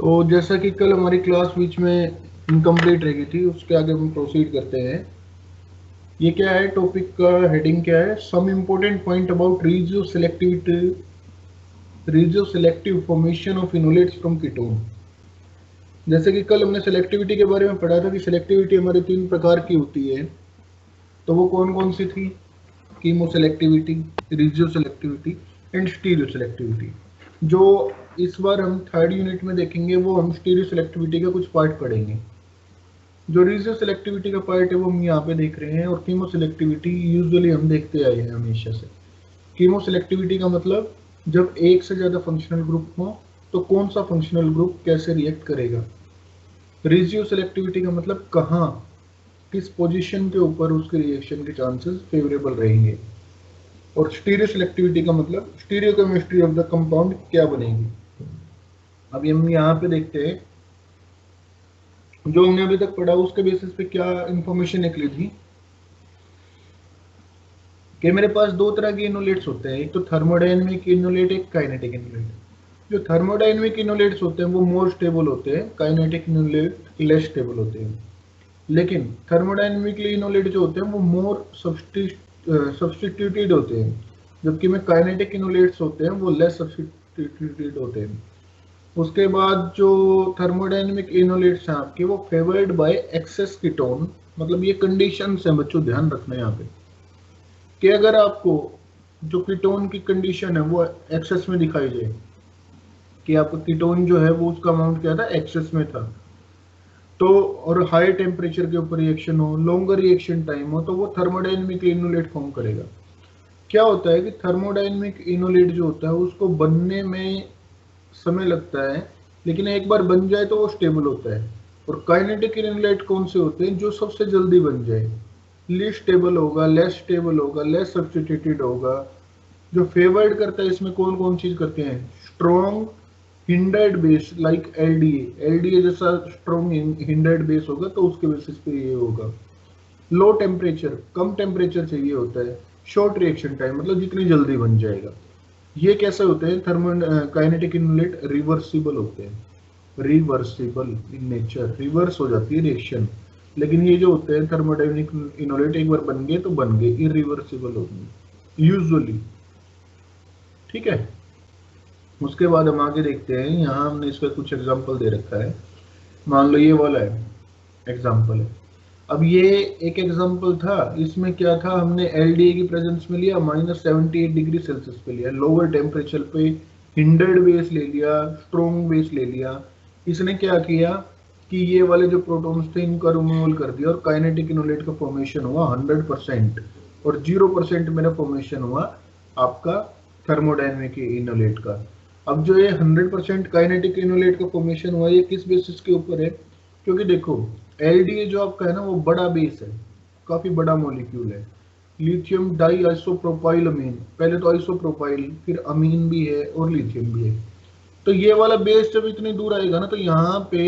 तो जैसा कि कल हमारी क्लास बीच में इनकम्प्लीट रह गई थी, उसके आगे हम प्रोसीड करते हैं। ये क्या है, टॉपिक का हेडिंग क्या है? Some important point about regio selective formation of enolates from ketone. जैसे कि कल हमने सेलेक्टिविटी के बारे में पढ़ा था कि सेलेक्टिविटी हमारे 3 प्रकार की होती है। तो वो कौन कौन सी थी? Chemo selectivity, regio selectivity and stereo selectivity. जो इस बार हम थर्ड यूनिट में देखेंगे वो हम स्टीरियो सेलेक्टिविटी का कुछ पार्ट पढ़ेंगे। जो रिजियो सेलेक्टिविटी का पार्ट है वो हम यहाँ पे देख रहे हैं, और कीमो सेलेक्टिविटी यूजुअली हम देखते आए हैं हमेशा से। कीमो सेलेक्टिविटी का मतलब जब एक से ज्यादा फंक्शनल ग्रुप हो तो कौन सा फंक्शनल ग्रुप कैसे रिएक्ट करेगा। रिजियो सेलेक्टिविटी का मतलब कहाँ, किस पोजीशन के ऊपर उसके रिएक्शन के चांसेस फेवरेबल रहेंगे। और स्टीरियो सेलेक्टिविटी का मतलब stereo chemistry of the compound क्या बनेगी। अभी हम यहाँ पे देखते हैं जो हमने अभी तक पढ़ा उसके बेसिस पे क्या इंफॉर्मेशन निकली थी कि मेरे पास 2 तरह के इनोलेट्स होते हैं, एक तो थर्मोडायनेमिक इनोलेट, एक काइनेटिक इनोलेट। जो थर्मोडायनेमिक इनोलेट्स होते हैं वो मोर स्टेबल होते हैं, काइनेटिक इनोलेट लेस स्टेबल होते हैं। लेकिन थर्मोडायनेमिकली इनोलेट जो होते हैं वो मोर सब्सटीट्यूटेड होते हैं, जबकि में काइनेटिक इनोलेट्स होते हैं वो लेस सब्सटीट्यूटेड होते हैं। उसके बाद जो थर्मोडायनेमिक इनोलेट्स हैं आपके वो फेवर्ड बाय एक्सेस कीटोन। मतलब ये कंडीशन है बच्चों, ध्यान रखना यहाँ पे कि अगर आपको जो कीटोन की कंडीशन है वो एक्सेस में दिखाई जाए कि आपका कीटोन जो है वो उसका अमाउंट क्या था, एक्सेस में था, तो और हाई टेम्परेचर के ऊपर रिएक्शन हो, लॉन्गर रिएक्शन टाइम हो, तो वो थर्मोडायनेमिक इनोलेट फॉर्म करेगा। क्या होता है कि थर्मोडायनेमिक इनोलेट जो होता है उसको बनने में समय लगता है, लेकिन एक बार बन जाए तो वो स्टेबल होता है। और काइनेटिक इनोलेट कौन से होते हैं? जो सबसे जल्दी बन जाए, लीस्ट स्टेबल होगा, लेस स्टेबल होगा, लेस सब्स्टिट्यूटेड होगा। जो फेवर्ड करता है इसमें कौन कौन चीज करते हैं? Strong hindered base like LDA. LDA जैसा स्ट्रॉन्ग हिंडर्ड बेस होगा तो उसके बेसिस पे ये होगा। लो टेम्परेचर, कम टेम्परेचर चाहिए होता है। शॉर्ट रिएक्शन टाइम मतलब जितनी जल्दी बन जाएगा। ये कैसे होते हैं? काइनेटिक इनोलेट रिवर्सिबल होते हैं, रिवर्सिबल इन नेचर, रिवर्स हो जाती है रिएक्शन। लेकिन ये जो होते हैं थर्मोडायनेमिक इनोलेट एक बार बन गए तो बन गए, इरिवर्सिबल होंगे यूजुअली। ठीक है, उसके बाद हम आगे देखते हैं। यहाँ हमने इसका कुछ एग्जांपल दे रखा है। मान लो ये वाला है एग्जांपल है। अब ये एक एग्जांपल था, इसमें क्या था, हमने एलडीए की प्रेजेंस में लिया -78 डिग्री सेल्सियस पे लिया, लोअर टेम्परेचर पे हिंडर्ड बेस ले लिया, स्ट्रॉन्ग बेस ले लिया। इसने क्या किया कि ये वाले जो प्रोटॉन्स थे इनका रिमूवल कर दिया और काइनेटिक इनोलेट का फॉर्मेशन हुआ 100%, और 0% मेरा फॉर्मेशन हुआ आपका थर्मोडायनेमिक इनोलेट का। अब जो ये 100% काइनेटिक इनोलेट का फॉर्मेशन हुआ ये किस बेसिस के ऊपर है? क्योंकि देखो एलडीए जो आपका है ना वो बड़ा बेस है, काफी बड़ा मॉलिक्यूल है। लिथियम डाई आइसोप्रोपाइल अमीन, पहले तो आइसोप्रोपाइल फिर अमीन भी है और लिथियम भी है। तो ये वाला बेस जब इतनी दूर आएगा ना तो यहाँ पे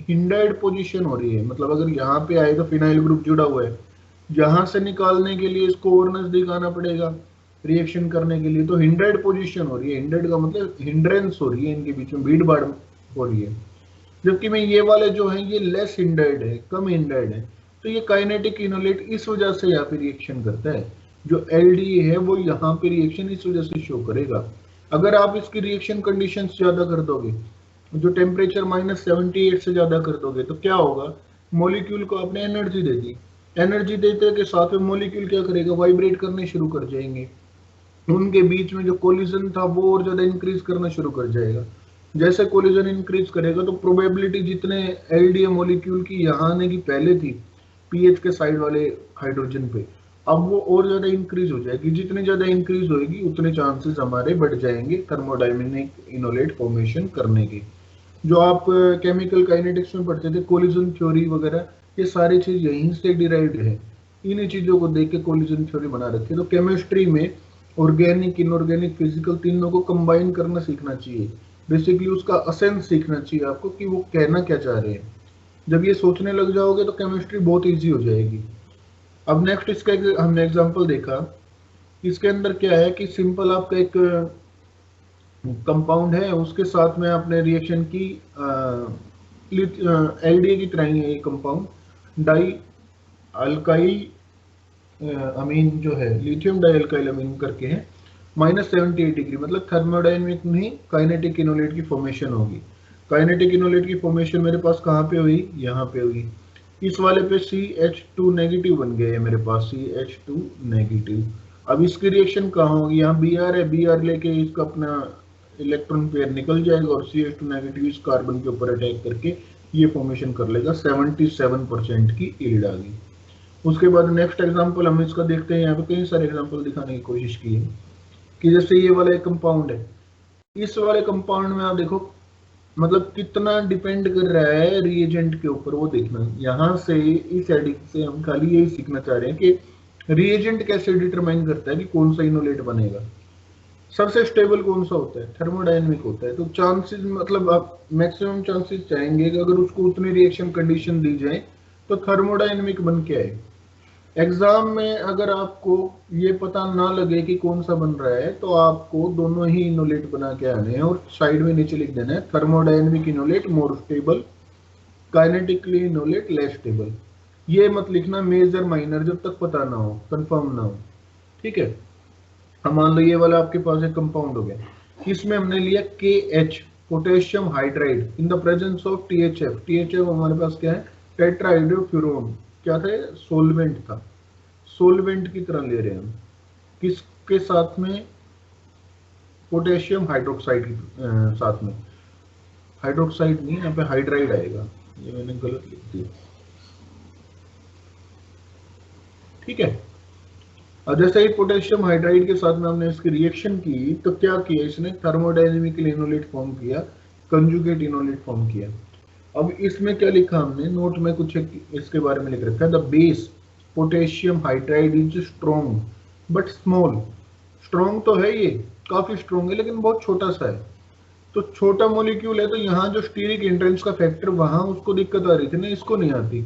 हिंडर्ड पोजीशन हो रही है। मतलब अगर यहाँ पे आए तो फिनाइल ग्रुप जुड़ा हुआ है, यहाँ से निकालने के लिए इसको और नजदीक आना पड़ेगा रिएक्शन करने के लिए, तो हिंडर्ड पोजीशन हो रही है। हिंडर्ड का मतलब हिंड्रेंस हो रही है, इनके बीच में भीड़ भाड़ हो रही है। जबकि में ये वाले जो है ये लेस हिंडर्ड है, कम हिंडर्ड है। तो ये काइनेटिक इनोलेट इस वजह से यहाँ पे रिएक्शन करता है। जो एलडीए है वो यहाँ पे रिएक्शन इस वजह से शो करेगा। अगर आप इसकी रिएक्शन कंडीशन ज्यादा कर दोगे, जो टेम्परेचर -78 से ज्यादा कर दोगे, तो क्या होगा? मॉलिक्यूल को आपने एनर्जी दे दी, एनर्जी देते के साथ में मॉलिक्यूल क्या करेगा? वाइब्रेट करने शुरू कर जाएंगे। उनके बीच में जो कोलिजन था वो और ज्यादा इंक्रीज करना शुरू कर जाएगा। जैसे कोलिजन इंक्रीज करेगा तो प्रोबेबिलिटी जितने एलडीए मॉलिक्यूल की यहाँ आने की पहले थी पीएच के साइड वाले हाइड्रोजन पे, अब वो और ज्यादा इंक्रीज हो जाएगी। जितनी ज्यादा इंक्रीज होगी उतने चांसेस हमारे बढ़ जाएंगे थर्मोडायनेमिक इनोलेट फॉर्मेशन करने के। जो आप केमिकल काइनेटिक्स में पढ़ते थे, कोलिजन थ्योरी वगैरह, ये सारी चीज यहीं से डिराइव्ड है। इन्हीं चीजों को देख के कोलिजन थ्योरी बना रखी है। तो केमिस्ट्री में ऑर्गेनिक, इनऑर्गेनिक, फिजिकल तीनों को कंबाइन करना सीखना चाहिए। बेसिकली उसका असेंस सीखना चाहिए आपको कि वो कहना क्या चाह रहे हैं। जब ये सोचने लग जाओगे तो केमिस्ट्री बहुत इजी हो जाएगी। अब नेक्स्ट इसका हमने एग्जांपल देखा। इसके अंदर क्या है कि सिंपल आपका एक कंपाउंड है, उसके साथ में आपने रिएक्शन की एलडीए की तरह ही है ये कंपाउंड, डाई अल्काइल अमीन जो है, लिथियम डाई अल्काइल अमीन करके है, -78 डिग्री, मतलब थर्मोडायनेमिक में काइनेटिक इनोलेट की फॉर्मेशन होगी। काइनेटिक इनोलेट की फॉर्मेशन मेरे पास कहाँ पे हुई, यहाँ पे हुई। इस वाले पे CH2 नेगेटिव बन गया है मेरे पास, CH2 नेगेटिव। अब इसकी रिएक्शन कहाँ होगी, यहाँ Br है, Br लेके इसका अपना इलेक्ट्रॉन पेयर निकल जाएगा और CH2 नेगेटिव इस कार्बन के ऊपर अटैक करके ये फॉर्मेशन कर लेगा। 77% की यील्ड आ गई। उसके बाद नेक्स्ट एग्जांपल हम इसका देखते हैं। यहाँ पे कई सारे एग्जांपल दिखाने की कोशिश की है कि जैसे ये वाला एक कंपाउंड है, इस वाले कंपाउंड में आप देखो मतलब कितना डिपेंड कर रहा है रिएजेंट के ऊपर, वो देखना। यहाँ से इस एडिक्ट से हम खाली यही सीखना चाह रहे हैं कि रिएजेंट कैसे डिटरमाइन करता है कि कौन सा इनोलेट बनेगा। सबसे स्टेबल कौन सा होता है, थर्मोडायनेमिक होता है। तो चांसेस मतलब आप मैक्सिमम चांसेस चाहेंगे कि अगर उसको उतनी रिएक्शन कंडीशन दी जाए तो थर्मोडायनेमिक बन के आए। एग्जाम में अगर आपको ये पता ना लगे कि कौन सा बन रहा है तो आपको दोनों ही इनोलेट बना के आने हैं और साइड में नीचे लिख देना है thermodynamic enolate more stable, kinetically enolate less stable. ये मत लिखना मेजर माइनर जब तक पता ना हो, कंफर्म ना हो, ठीक है। अब मान लो ये वाला आपके पास एक कंपाउंड हो गया, इसमें हमने लिया KH potassium hydride in the presence of THF। THF हमारे पास क्या है, टेट्राहाइड्रोफ्यूरोन, क्या था, सोलवेंट था, सोलवेंट की तरह ले रहे हैं हम। किसके साथ में, पोटेशियम हाइड्रोक्साइड के साथ में, हाइड्रोक्साइड नहीं, यहाँ पे हाइड्राइड आएगा, ये मैंने गलत लिख दिया, ठीक है। और जैसे ही पोटेशियम हाइड्राइड के साथ में हमने इसकी रिएक्शन की तो क्या किया, इसने थर्मोडायनेमिकल इनोलेट फॉर्म किया, कंजुगेट इनोलेट फॉर्म किया। अब इसमें क्या लिखा हमने नोट में, कुछ इसके बारे में लिख रखा है, the base potassium hydride is strong but small. Strong तो है, ये काफी स्ट्रॉन्ग है लेकिन बहुत छोटा सा है। तो छोटा मॉलिक्यूल है तो यहाँ जो स्टीरिक एंट्रेंस का फैक्टर, वहां उसको दिक्कत आ रही थी ना, इसको नहीं आती।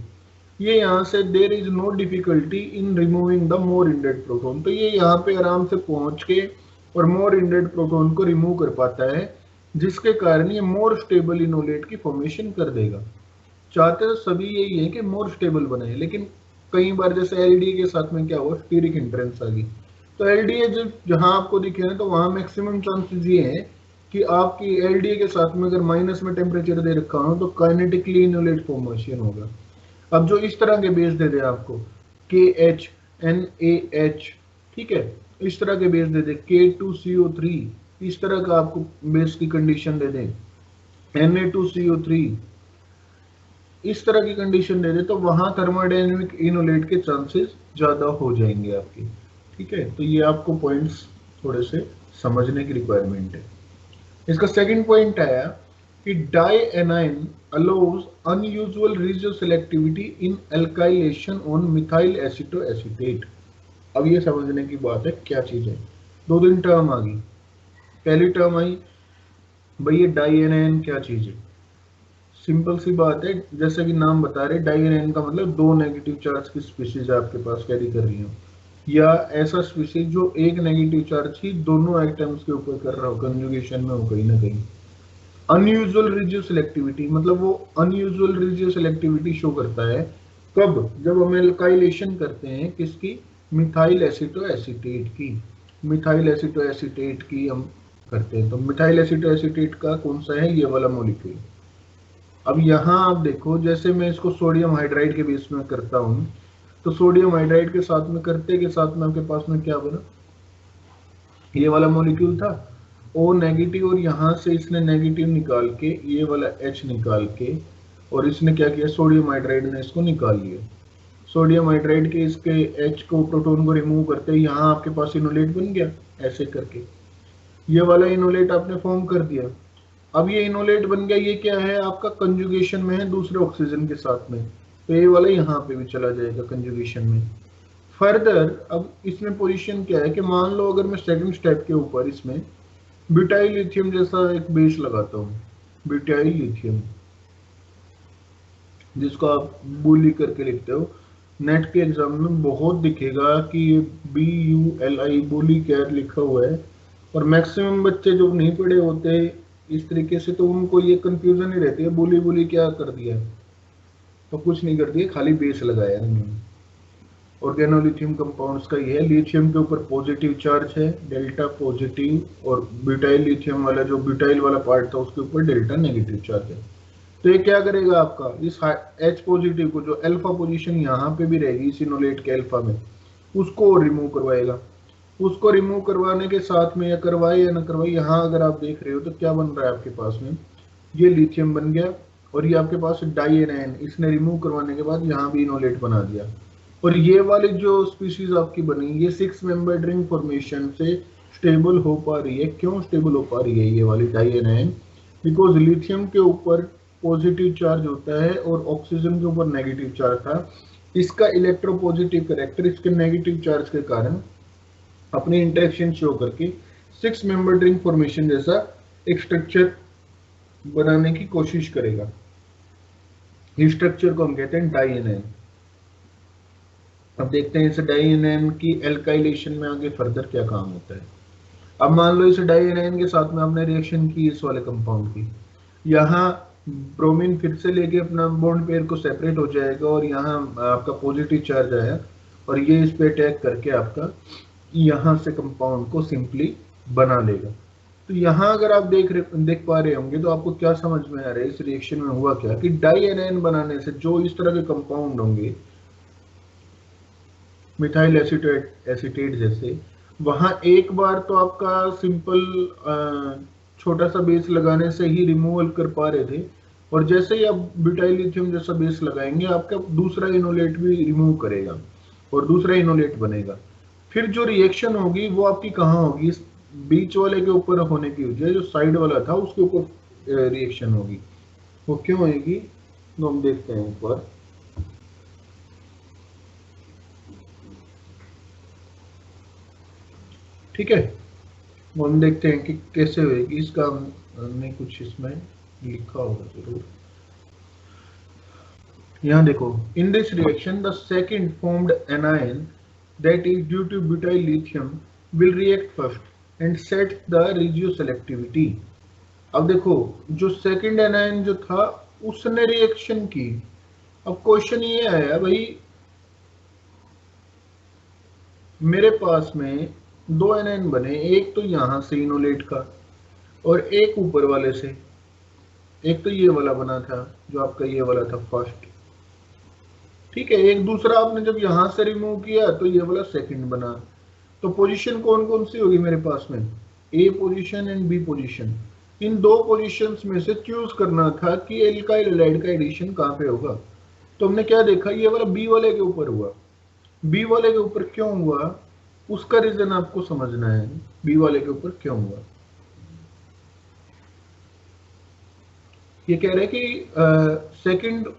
ये यहाँ से there is no difficulty in removing the more hindered proton, तो ये यहाँ पे आराम से पहुंच के और मोर इंडेड प्रोटोन को रिमूव कर पाता है, जिसके कारण ये मोर स्टेबल इनोलेट की फॉर्मेशन कर देगा। चाहते तो सभी यही है कि मोर स्टेबल बने, लेकिन कई बार जैसे एलडीए के साथ में क्या हुआ, स्टीरिक एंट्रेंस आ गई। तो एलडीए जहां आपको दिखे ना, तो वहां मैक्सिमम चांसेस ये है कि आपकी एलडीए के साथ में अगर माइनस में टेम्परेचर दे रखा हो तो काइनेटिकली इनोलेट फॉर्मेशन होगा। अब जो इस तरह के बेस दे दे आपको KH NaH, ठीक है, इस तरह के बेस दे दे K2CO3, इस तरह का आपको बेस की कंडीशन दे दे Na2CO3, इस तरह की कंडीशन दे दे, तो वहां थर्मोडायनेमिक इनोलेट के चांसेस ज्यादा हो जाएंगे आपके, ठीक है। तो ये आपको पॉइंट्स थोड़े से समझने की रिक्वायरमेंट है। इसका सेकंड पॉइंट आया कि dianion allows unusual regioselectivity in alkylation on methyl acetoacetate। अब ये समझने की बात है क्या चीज है। दो दिन टर्म आ गई। पहली टर्म आई भाई ये डाई एनाइन क्या चीज है, सिंपल सी बात है, जैसे कि नाम बता रहे, डाई एनाइन का मतलब दो नेगेटिव चार्ज की स्पीशीज आपके पास कैरी कर रही हो, या ऐसा स्पीशीज जो एक नेगेटिव चार्ज ही दोनों आइटम्स के ऊपर कर रहा हो, कंजुगेशन में हो कहीं ना कहीं। अनयूजुअल रेडियो सिलेक्टिविटी मतलब वो अनयूजुअल रेडियो सिलेक्टिविटी शो करता है कब, जब हम एल्काइलेशन करते हैं किसकी, मिथाइल एसीटोएसीटेट की, मिथाइल एसीटोएसीटेट की हम करते हैं। तो मिथाइल एसीटोएसीटेट का कौन सा है, ये वाला मॉलिक्यूल। अब यहाँ आप देखो, जैसे मैं इसको सोडियम हाइड्राइड के बेस में करता हूँ, तो सोडियम हाइड्राइड के साथ में करते के साथ में आपके पास में क्या बना, ये वाला मॉलिक्यूल था O नेगेटिव, और यहाँ से इसने नेगेटिव निकाल के ये वाला H निकाल के, और इसने क्या किया, सोडियम हाइड्राइड ने इसको निकाल लिया। सोडियम हाइड्राइड के इसके H को, प्रोटोन को रिमूव करते ही यहाँ आपके पास इनोलेट बन गया, ऐसे करके ये वाला इनोलेट आपने फॉर्म कर दिया। अब ये इनोलेट बन गया, ये क्या है आपका, कंजुगेशन में है दूसरे ऑक्सीजन के साथ में, तो ये वाला यहाँ पे भी चला जाएगा कंजुगेशन में। फर्दर अब इसमें पोजीशन क्या है कि मान लो अगर मैं सेकंड स्टेप के ऊपर इसमें ब्यूटाइल लिथियम जैसा एक बेस लगाता हूँ, ब्यूटाइल लिथियम, जिसको आप बुली करके लिखते हो, नेट के एग्जाम में बहुत दिखेगा कि BULI बुली कैर लिखा हुआ है, और मैक्सिमम बच्चे जो नहीं पढ़े होते इस तरीके से, तो उनको ये कंफ्यूजन ही रहती है, बोली बोली क्या कर दिया, तो कुछ नहीं कर दिया, खाली बेस लगाया इन्होंने। ऑर्गेनोलिथियम कंपाउंड्स का ये है, लिथियम के ऊपर पॉजिटिव चार्ज है, डेल्टा पॉजिटिव, और ब्यूटाइल लिथियम वाला जो ब्यूटाइल वाला पार्ट था उसके ऊपर डेल्टा नेगेटिव चार्ज है। तो ये क्या करेगा आपका, इस H पॉजिटिव को, जो अल्फा पोजीशन यहाँ पे भी रहेगी इस इनोलेट के अल्फा में, उसको रिमूव करवाएगा। उसको रिमूव करवाने के साथ में, या करवाए या ना करवाए, यहाँ अगर आप देख रहे हो तो क्या बन रहा है आपके पास में, ये लिथियम बन गया, और ये आपके पास डाई एनायन, इसने रिमूव करवाने के बाद यहाँ भी इनोलेट बना दिया। और ये वाली जो स्पीशीज आपकी बनी, ये 6 मेंबर्ड रिंग फॉर्मेशन से स्टेबल हो पा रही है। क्यों स्टेबल हो पा रही है ये वाली डाई एनायन? बिकॉज लिथियम के ऊपर पॉजिटिव चार्ज होता है और ऑक्सीजन के ऊपर नेगेटिव चार्ज था। इसका इलेक्ट्रोपॉजिटिव कैरेक्टर इसके नेगेटिव चार्ज के कारण अपने इंटरेक्शन शो करके 6 मेंबर्ड रिंग फॉर्मेशन जैसा एक स्ट्रक्चर बनाने की कोशिश करेगा। इस स्ट्रक्चर को हम कहते हैं डाई एनायन। अब देखते हैं इस डाई एनायन की एल्काइलेशन में आगे फर्दर क्या काम होता है। अब मान लो इस डाई एनायन के साथ में आपने रिएक्शन की इस वाले कंपाउंड की, यहाँ ब्रोमीन फिर से लेके अपना बॉन्ड पेयर को सेपरेट हो जाएगा, और यहाँ आपका पॉजिटिव चार्ज आया, और ये इस पे अटैक करके आपका यहाँ से कंपाउंड को सिंपली बना लेगा। तो यहाँ अगर आप देख पा रहे होंगे तो आपको क्या समझ में आ रहा है इस रिएक्शन में हुआ क्या, कि डाई एनायन बनाने से जो इस तरह के कंपाउंड होंगे मिथाइल एसीटेट जैसे, वहां एक बार तो आपका सिंपल छोटा सा बेस लगाने से ही रिमूवल कर पा रहे थे, और जैसे ही आप ब्यूटाइल लिथियम जैसा बेस लगाएंगे आपका दूसरा इनोलेट भी रिमूव करेगा और दूसरा इनोलेट बनेगा। फिर जो रिएक्शन होगी वो आपकी कहाँ होगी, इस बीच वाले के ऊपर होने की वजह, जो साइड वाला था उसके ऊपर रिएक्शन होगी। वो क्यों होगी तो हम देखते हैं एक बार। ठीक है, वो हम देखते हैं कि कैसे होगी। इसका हमने कुछ इसमें लिखा होगा जरूर। यहाँ देखो, in this reaction the second formed anion that is due to butyl lithium will react first and set the regioselectivity। अब देखो, जो सेकंड एनायन जो था उसने रिएक्शन की। अब क्वेश्चन ये आया भाई, मेरे पास में 2 एनायन बने, एक तो यहां से इनोलेट का और एक ऊपर वाले से। एक तो ये वाला बना था जो आपका ये वाला था फर्स्ट, ठीक है। एक दूसरा आपने जब यहां से रिमूव किया तो ये वाला सेकंड बना। तो पोजीशन कौन कौन सी होगी मेरे पास में, ए पोजीशन एंड बी पोजीशन। इन दो पोजीशंस में से चूज करना था कि एल्काइल हैलाइड का एडिशन कहां पे होगा। तो हमने क्या देखा, ये वाला बी वाले के ऊपर हुआ। बी वाले के ऊपर क्यों हुआ उसका रीजन आपको समझना है, बी वाले के ऊपर क्यों हुआ। ये कह रहे हैं कि second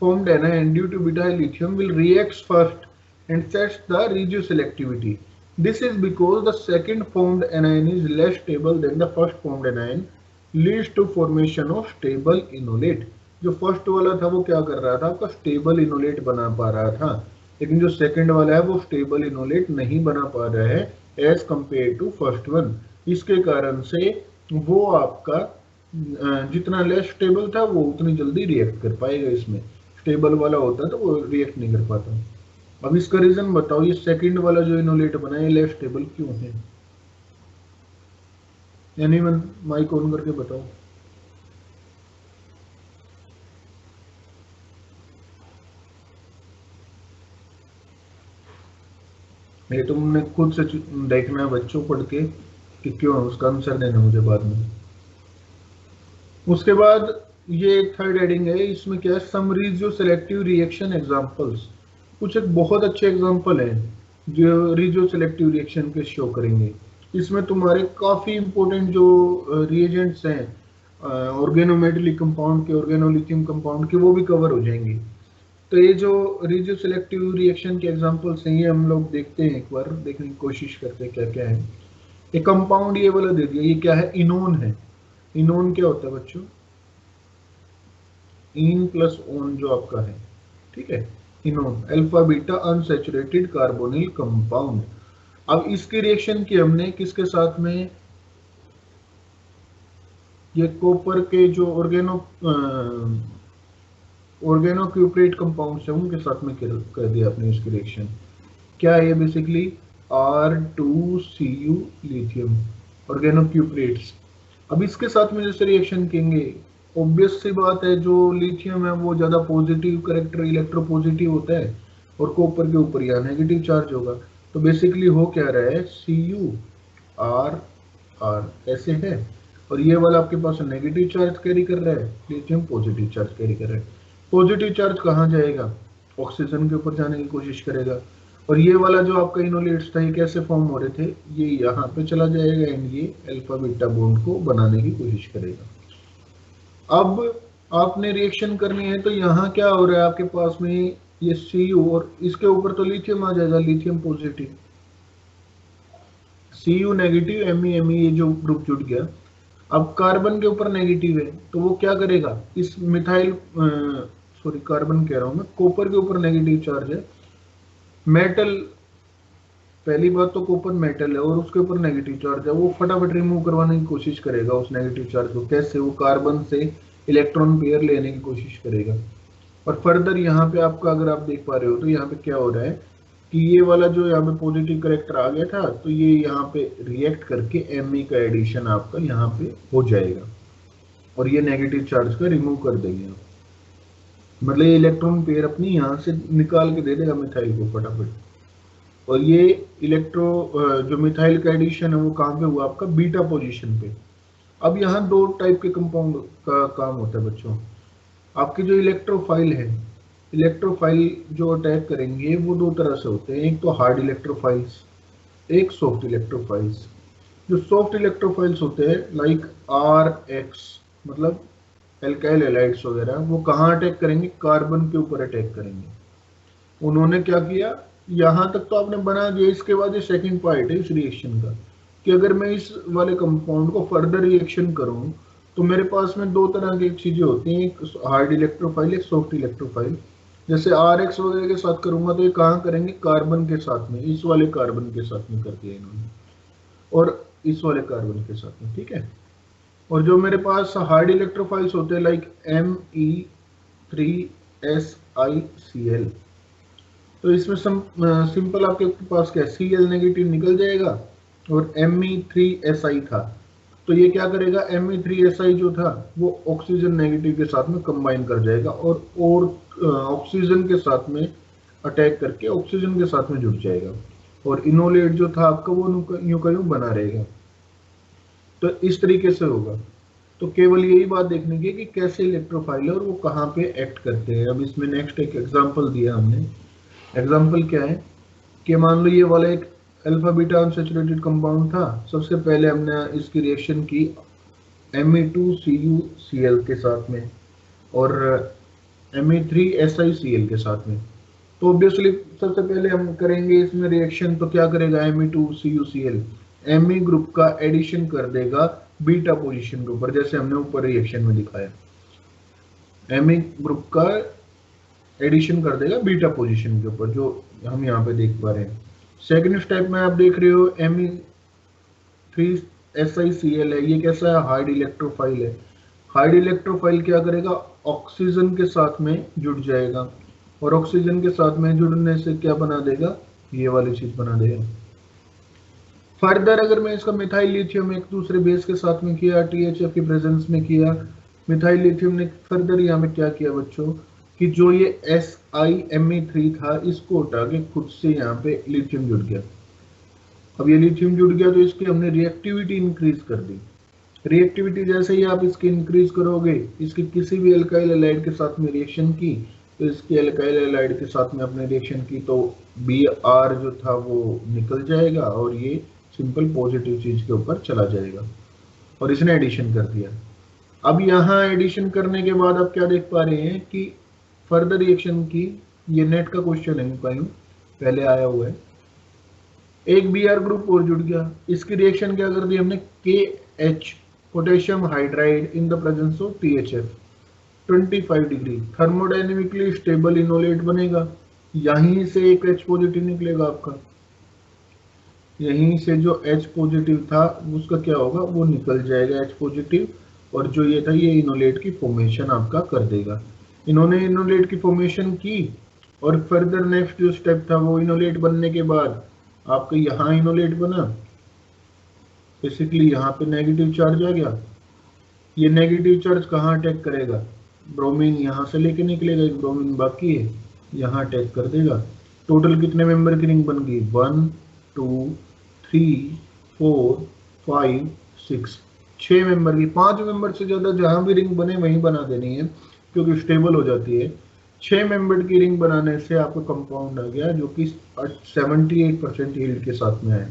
formed anion due to butyl lithium will react first and sets the regioselectivity. This is because the second formed anion is less stable than the first formed anion, leads to formation of stable inolate। जो first वाला था वो क्या कर रहा था, आपका stable enolate बना पा रहा था, लेकिन जो सेकंड वाला है वो स्टेबल इनोलेट नहीं बना पा रहा है as compare to first one. इसके कारण से वो आपका जितना लेस स्टेबल था वो उतनी जल्दी रिएक्ट कर पाएगा। इसमें स्टेबल वाला होता है तो वो रिएक्ट नहीं कर पाता। अब इसका रीजन बताओ, ये सेकंड वाला जो इनोलेट बना है लेस स्टेबल क्यों है? एनीवन माइक ऑन करके बताओ। ये तुमने खुद से देखना है बच्चों पढ़ के कि क्यों, उसका आंसर देना मुझे बाद में। उसके बाद ये थर्ड हेडिंग है, इसमें क्या है, सम रिजियोसेलेक्टिव रिएक्शन एग्जांपल्स। कुछ एक बहुत अच्छे एग्जांपल हैं जो रिजियोसेलेक्टिव रिएक्शन के शो करेंगे। इसमें तुम्हारे काफी इंपॉर्टेंट जो रिएजेंट्स हैं ऑर्गेनोमेटेलिक कंपाउंड के, ऑर्गेनोलिथियम कंपाउंड के, वो भी कवर हो जाएंगे। तो ये जो रिजियोसेलेक्टिव रिएक्शन के एग्जांपल्स हैं ये हम लोग देखते हैं, एक बार देखने की कोशिश करते हैं क्या क्या है। एक कंपाउंड ये वाला दे दिया, ये क्या है, इनोन है। इनोन क्या होता है बच्चों, इन प्लस ओन जो आपका है, ठीक है, इनोन alpha beta unsaturated carbonyl compound. अब इसकी रिएक्शन की हमने किसके साथ में, ये कॉपर के जो ऑर्गेनोक्यूप्रेट कंपाउंड्स है उनके साथ में कर दिया आपने इसकी रिएक्शन। क्या है बेसिकली R2Cu लिथियम ऑर्गेनोक्यूप्रेट्स। अब इसके साथ में जैसे रिएक्शन करेंगे, ऑब्वियस सी बात है जो लिथियम है वो ज्यादा पॉजिटिव करेक्टर इलेक्ट्रोपॉजिटिव होता है और कॉपर के ऊपर यहाँ नेगेटिव चार्ज होगा। तो बेसिकली हो क्या रहा है CuR ऐसे है, और ये वाला आपके पास नेगेटिव चार्ज कैरी कर रहा है, लिथियम पॉजिटिव चार्ज कैरी कर रहा है। पॉजिटिव चार्ज कहाँ जाएगा, ऑक्सीजन के ऊपर जाने की कोशिश करेगा। और ये वाला जो आपका इनोलेट्स था ये कैसे फॉर्म हो रहे थे, ये यहाँ पे चला जाएगा एंड ये अल्फा बीटा बॉन्ड को बनाने की कोशिश करेगा। अब आपने रिएक्शन करनी है तो यहाँ क्या हो रहा है आपके पास में ये Cu और इसके ऊपर तो लिथियम आ जाएगा, lithium positive, Cu negative, Me ये जो ग्रुप जुड़ गया। अब कार्बन के ऊपर नेगेटिव है तो वो क्या करेगा, इस मिथाइल सॉरी कार्बन कह रहा हूं मैं, कॉपर के ऊपर नेगेटिव चार्ज है, मेटल, पहली बात तो कॉपर मेटल है और उसके ऊपर नेगेटिव चार्ज है, वो फटाफट रिमूव करवाने की कोशिश करेगा उस नेगेटिव चार्ज को। कैसे, वो कार्बन से इलेक्ट्रॉन पेयर लेने की कोशिश करेगा। और फर्दर यहाँ पे आपका अगर आप देख पा रहे हो तो यहाँ पे क्या हो रहा है कि ये वाला जो यहाँ पे पॉजिटिव करेक्टर आ गया था तो ये यहाँ पे रिएक्ट करके Me का एडिशन आपका यहाँ पे हो जाएगा और ये नेगेटिव चार्ज का रिमूव कर देंगे। मतलब ये इलेक्ट्रॉन पेयर अपनी यहाँ से निकाल के दे देगा मिथाइल को फटाफट। और ये जो मिथाइल का एडिशन है वो कहाँ पे हुआ आपका, बीटा पोजीशन पे। अब यहाँ दो टाइप के कंपाउंड का काम होता है बच्चों। आपके जो इलेक्ट्रोफाइल है, इलेक्ट्रोफाइल जो अटैक करेंगे वो दो तरह से होते हैं, एक तो हार्ड इलेक्ट्रोफाइल्स, एक सॉफ्ट इलेक्ट्रोफाइल्स। जो सॉफ्ट इलेक्ट्रोफाइल्स होते हैं लाइक RX मतलब एल्काइल हैलाइड्स वगैरह, वो कहाँ अटैक करेंगे, कार्बन के ऊपर अटैक करेंगे। उन्होंने क्या किया, यहाँ तक तो आपने बना दिया, इसके बाद ये सेकंड पार्ट है इस रिएक्शन का कि अगर मैं इस वाले कंपाउंड को फर्दर रिएक्शन करूं तो मेरे पास में दो तरह की चीजें होती हैं, एक हार्ड इलेक्ट्रोफाइल, एक सॉफ्ट इलेक्ट्रोफाइल। जैसे RX वगैरह के साथ करूंगा तो ये कहाँ करेंगे, कार्बन के साथ में, इस वाले कार्बन के साथ में कर दिया इन्होंने, और इस वाले कार्बन के साथ में, ठीक है। और जो मेरे पास हार्ड इलेक्ट्रोफाइल्स होते हैं लाइक Me3SiCl, तो इसमें सिंपल आपके पास क्या, Cl नेगेटिव निकल जाएगा और Me3Si था, तो ये क्या करेगा, Me3Si जो था वो ऑक्सीजन नेगेटिव के साथ में कंबाइन कर जाएगा और ऑक्सीजन के साथ में अटैक करके ऑक्सीजन के साथ में जुड़ जाएगा और इनोलेट जो था आपका वो यूं का यूं बना रहेगा। तो इस तरीके से होगा। तो केवल यही बात देखने की कि कैसे इलेक्ट्रोफाइल है और वो कहाँ पे एक्ट करते हैं। अब इसमें नेक्स्ट एक एग्जांपल दिया हमने। एग्जांपल क्या है कि मान लो ये वाला एक अल्फा बीटा अनसैचुरेटेड कंपाउंड था, सबसे पहले हमने इसकी रिएक्शन की Me2CuCl के साथ में और Me3SiCl के साथ में। तो ऑब्वियसली सबसे पहले हम करेंगे इसमें रिएक्शन, तो क्या करेगा Me2CuCl, Me ग्रुप का एडिशन कर देगा बीटा पोजीशन के ऊपर, जैसे हमने ऊपर रिएक्शन में दिखाया। Me ग्रुप का एडिशन कर देगा बीटा पोजीशन के ऊपर, जो हम यहाँ पे देख पा रहे हैं। सेकेंड स्टेप में आप देख रहे हो Me3SiCl है, ये कैसा है, हार्ड इलेक्ट्रोफाइल है। हार्ड इलेक्ट्रोफाइल क्या करेगा, ऑक्सीजन के साथ में जुड़ जाएगा और ऑक्सीजन के साथ में जुड़ने से क्या बना देगा, ये वाली चीज बना देगा। फर्दर अगर मैं इसका मिथाइल लिथियम एक दूसरे बेस के साथ में किया, THF की प्रेजेंस में किया, मिथाइल लिथियम ने फर्दर यहाँ पे क्या किया बच्चों कि जो ये SiMe3 था इसको हटा के खुद से यहाँ पे लिथियम जुड़ गया। अब ये लिथियम जुड़ गया तो इसकी हमने रिएक्टिविटी इंक्रीज कर दी। रिएक्टिविटी जैसे ही आप इसकी इंक्रीज करोगे, इसकी किसी भी एल्काइल हैलाइड के साथ में रिएक्शन की, तो इसके एल्काइल हैलाइड के साथ में आपने रिएक्शन की तो Br जो था वो निकल जाएगा और ये सिंपल पॉजिटिव चीज के ऊपर चला जाएगा और इसने एडिशन कर दिया। अब यहाँ एडिशन करने के बाद आप क्या देख पा रहे हैं कि फर्दर रिएक्शन की, ये नेट का क्वेश्चन है पहले आया हुआ है, एक Br ग्रुप और जुड़ गया, इसकी रिएक्शन क्या कर दी हमने, KH potassium hydride in the presence of THF 25 degree, thermodynamically stable enolate बनेगा। यहीं से एक H पॉजिटिव निकलेगा आपका, यहीं से जो H पॉजिटिव था उसका क्या होगा, वो निकल जाएगा H पॉजिटिव और जो ये था ये इनोलेट की फॉर्मेशन आपका कर देगा। इन्होंने इनोलेट की फॉर्मेशन की और फर्दर नेक्स्ट जो स्टेप था वो इनोलेट बनने के बाद आपका यहाँ इनोलेट बना, बेसिकली यहाँ पे नेगेटिव चार्ज आ गया। ये नेगेटिव चार्ज कहाँ अटैक करेगा, ब्रोमीन यहाँ से लेके निकलेगा, एक ब्रोमीन बाकी है यहाँ अटैक कर देगा। टोटल कितने मेंबर की रिंग बन गई, 1 2 3 4 5 6, 6 मेंबर की। 5 मेंबर से ज्यादा जहां भी रिंग बने वहीं बना देनी है क्योंकि स्टेबल हो जाती है। 6 मेंबर की रिंग बनाने से आपका कंपाउंड आ गया जो कि 78% यील्ड के साथ में है।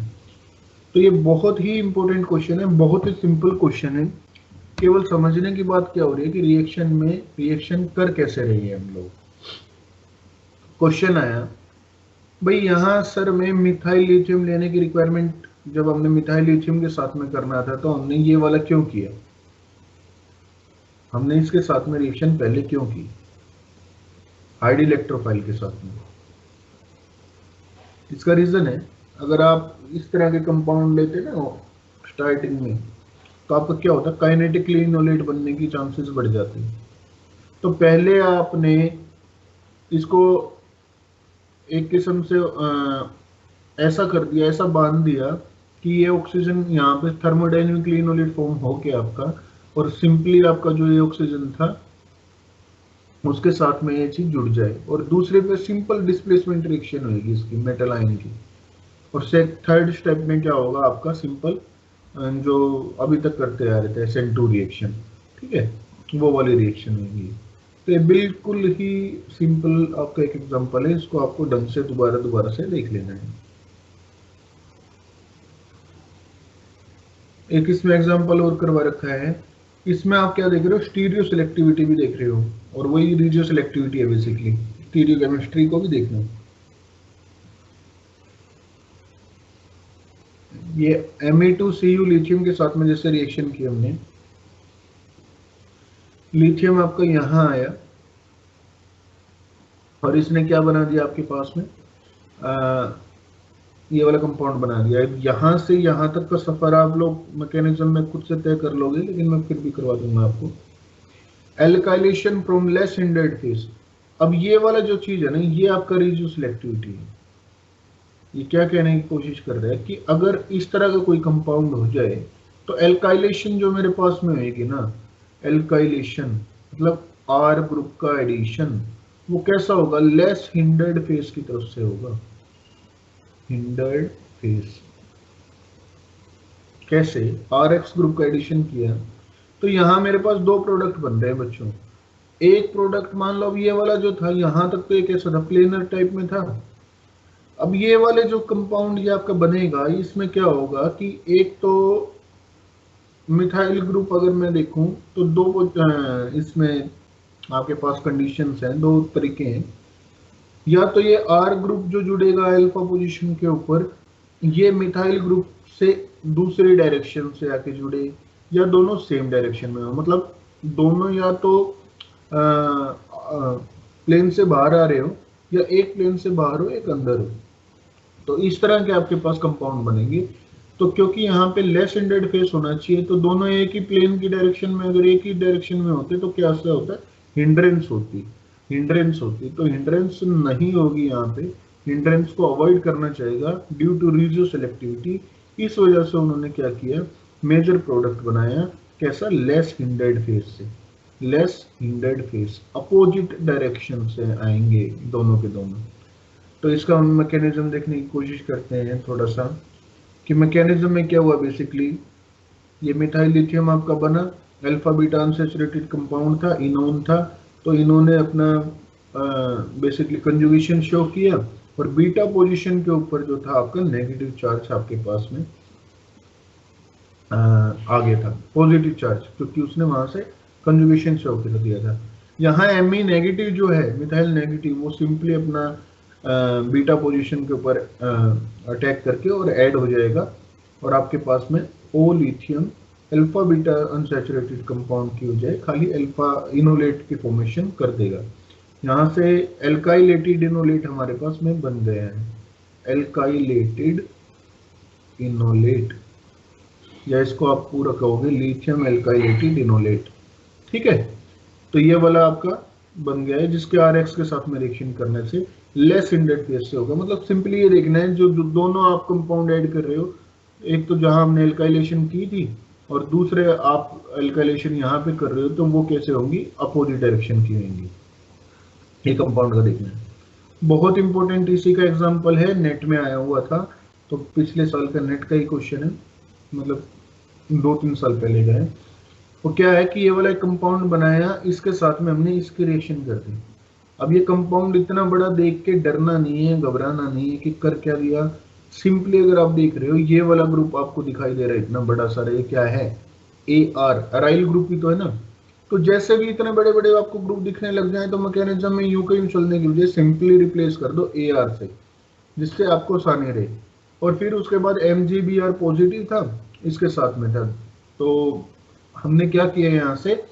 तो ये बहुत ही इंपॉर्टेंट क्वेश्चन है, बहुत ही सिंपल क्वेश्चन है। केवल समझने की बात क्या हो रही है कि रिएक्शन में रिएक्शन कर कैसे रही है हम लोग। क्वेश्चन आया भाई यहाँ सर में मिथाइल लिथियम लेने की रिक्वायरमेंट, जब हमने मिथाइल लिथियम के साथ में करना था तो हमने ये वाला क्यों किया, हमने इसके साथ में रिएक्शन पहले क्यों की हाइड इलेक्ट्रोफाइल के साथ में। इसका रीजन है, अगर आप इस तरह के कंपाउंड लेते ना स्टार्टिंग में तो आपका क्या होता है, काइनेटिकली इनोलेट बनने की चांसेस बढ़ जाते हैं। तो पहले आपने इसको एक किस्म से ऐसा कर दिया, ऐसा बांध दिया कि ये ऑक्सीजन यहाँ पे थर्मोडायनेमिकली इनोलेट फॉर्म हो के आपका, और सिंपली आपका जो ये ऑक्सीजन था उसके साथ में ये चीज जुड़ जाए, और दूसरे पे सिंपल डिस्प्लेसमेंट रिएक्शन होगी इसकी मेटल आयन की। और थर्ड स्टेप में क्या होगा आपका सिंपल जो अभी तक करते आ रहे थे SN2 रिएक्शन, ठीक है, वो वाली रिएक्शन होगी। तो ये बिल्कुल ही सिंपल आपका एक एग्जांपल है, इसको आपको ढंग से दोबारा से देख लेना है। एक इसमें एग्जांपल और करवा रखा है, इसमें आप क्या देख रहे हो, स्टीरियो सिलेक्टिविटी भी देख रहे हो और वही रिजियो सिलेक्टिविटी है बेसिकली, स्टीरियो केमिस्ट्री को भी देखना। ये Me2Cu लिथियम के साथ में जैसे रिएक्शन की हमने, लिथियम आपका यहाँ आया और इसने क्या बना दिया आपके पास में, ये वाला कंपाउंड बना दिया। यहाँ से यहाँ तक का सफर आप लोग मैकेनिज्म में खुद से तय कर लोगे, लेकिन मैं फिर भी करवा दूंगा आपको। Alkylation from less hindered face, अब ये वाला जो चीज है ना, ये आपका रिजियो सिलेक्टिविटी है। ये क्या कहने की कोशिश कर रहा है कि अगर इस तरह का कोई कंपाउंड हो जाए तो एल्काइलेशन जो मेरे पास में होगी ना, एल्काइलेशन मतलब R ग्रुप का एडिशन, वो कैसा होगा, लेस हिंडर्ड फेस की तरफ से होगा। हिंडर्ड फेस कैसे, RX ग्रुप का एडिशन किया तो यहां मेरे पास दो प्रोडक्ट बन रहे हैं बच्चों। एक प्रोडक्ट मान लो अब ये वाला जो था यहां तक तो एक ऐसा था, प्लेनर टाइप में था। अब ये वाले जो कंपाउंड ये आपका बनेगा, इसमें क्या होगा कि एक तो मिथाइल ग्रुप अगर मैं देखूं तो दो इसमें आपके पास कंडीशंस हैं, दो तरीके हैं। या तो ये R ग्रुप जो जुड़ेगा अल्फा पोजीशन के ऊपर, ये मिथाइल ग्रुप से दूसरी डायरेक्शन से आके जुड़े, या दोनों सेम डायरेक्शन में हो, मतलब दोनों या तो प्लेन से बाहर आ रहे हो या एक प्लेन से बाहर हो एक अंदर हो। तो इस तरह के आपके पास कंपाउंड बनेंगे। तो क्योंकि यहाँ पे लेस हिंडर्ड फेस होना चाहिए तो दोनों एक ही प्लेन की डायरेक्शन में, अगर एक ही डायरेक्शन में होते तो क्या होता है, हिंड्रेंस होती, तो हिंड्रेंस नहीं होगी यहाँ पे। हिंड्रेंस को अवॉइड करना चाहिए ड्यू टू रिजियो सेलेक्टिविटी। इस वजह से उन्होंने क्या किया, मेजर प्रोडक्ट बनाया, कैसा, लेस हिंडर्ड फेस से। Less hindered face opposite direction से आएंगे दोनों के दोनों। तो इसका हम मैकेनिज्म देखने की कोशिश करते हैं थोड़ा सा कि मैकेनिज्म में क्या हुआ। बेसिकली ये मिथाइल लिथियम आपका बना, अल्फा बीटा अनसैचुरेटेड कंपाउंड था, इनोन था, तो इन्होंने अपना बेसिकली कंजुगेशन शो किया और बीटा पोजीशन के ऊपर जो था आपका नेगेटिव चार्ज आपके पास में आ गया था, पॉजिटिव चार्ज, क्योंकि उसने वहां से कंजुगेशन शो कर दिया था। यहाँ Me नेगेटिव जो है, मिथाइल नेगेटिव, वो सिंपली अपना बीटा पोजीशन के ऊपर अटैक करके और ऐड हो जाएगा और आपके पास में O lithium alpha beta unsaturated compound की हो जाए, खाली अल्फा इनोलेट की फॉर्मेशन कर देगा। यहाँ से एल्काइलेटेड इनोलेट हमारे पास में बन गया है, एल्काइलेटेड इनोलेट या इसको आप पूरा कहोगे लिथियम एल्काइलेटेड इनोलेट। ठीक है, तो ये वाला आपका बन गया है, जिसके RX के साथ में रिएक्शन करने से लेस इंडेड फेज से होगा। मतलब सिंपली ये देखना है, जो दोनों आप कंपाउंड ऐड कर रहे हो, एक तो जहां हमने एल्काइलेशन की थी और दूसरे आप एल्काइलेशन यहाँ पे कर रहे हो, तो वो कैसे होंगी, अपोजिट डायरेक्शन की होंगी। ये कंपाउंड का देखना है, बहुत इंपॉर्टेंट। इसी का एग्जांपल है, नेट में आया हुआ था, तो पिछले साल का नेट का ही क्वेश्चन है, मतलब 2-3 साल पहले का है। वो क्या है कि ये वाला एक कंपाउंड बनाया, इसके साथ में हमने इसकी रिएक्शन कर दी। अब ये कंपाउंड इतना बड़ा देख के डरना नहीं है, घबराना नहीं है कि कर क्या दिया। सिंपली अगर आप देख रहे हो, ये वाला ग्रुप आपको दिखाई दे रहा है इतना बड़ा सारा, ये क्या है, AR, अराइल ग्रुप ही तो है ना। तो जैसे भी इतने बड़े बड़े आपको ग्रुप दिखने लग जाए, तो मैकेनिज्म में यूं कहीं चलने की वजह सिंपली रिप्लेस कर दो AR से, जिससे आपको आसानी रहे। और फिर उसके बाद MgBr पॉजिटिव था, इसके साथ में था, तो हमने क्या किया यहाँ से,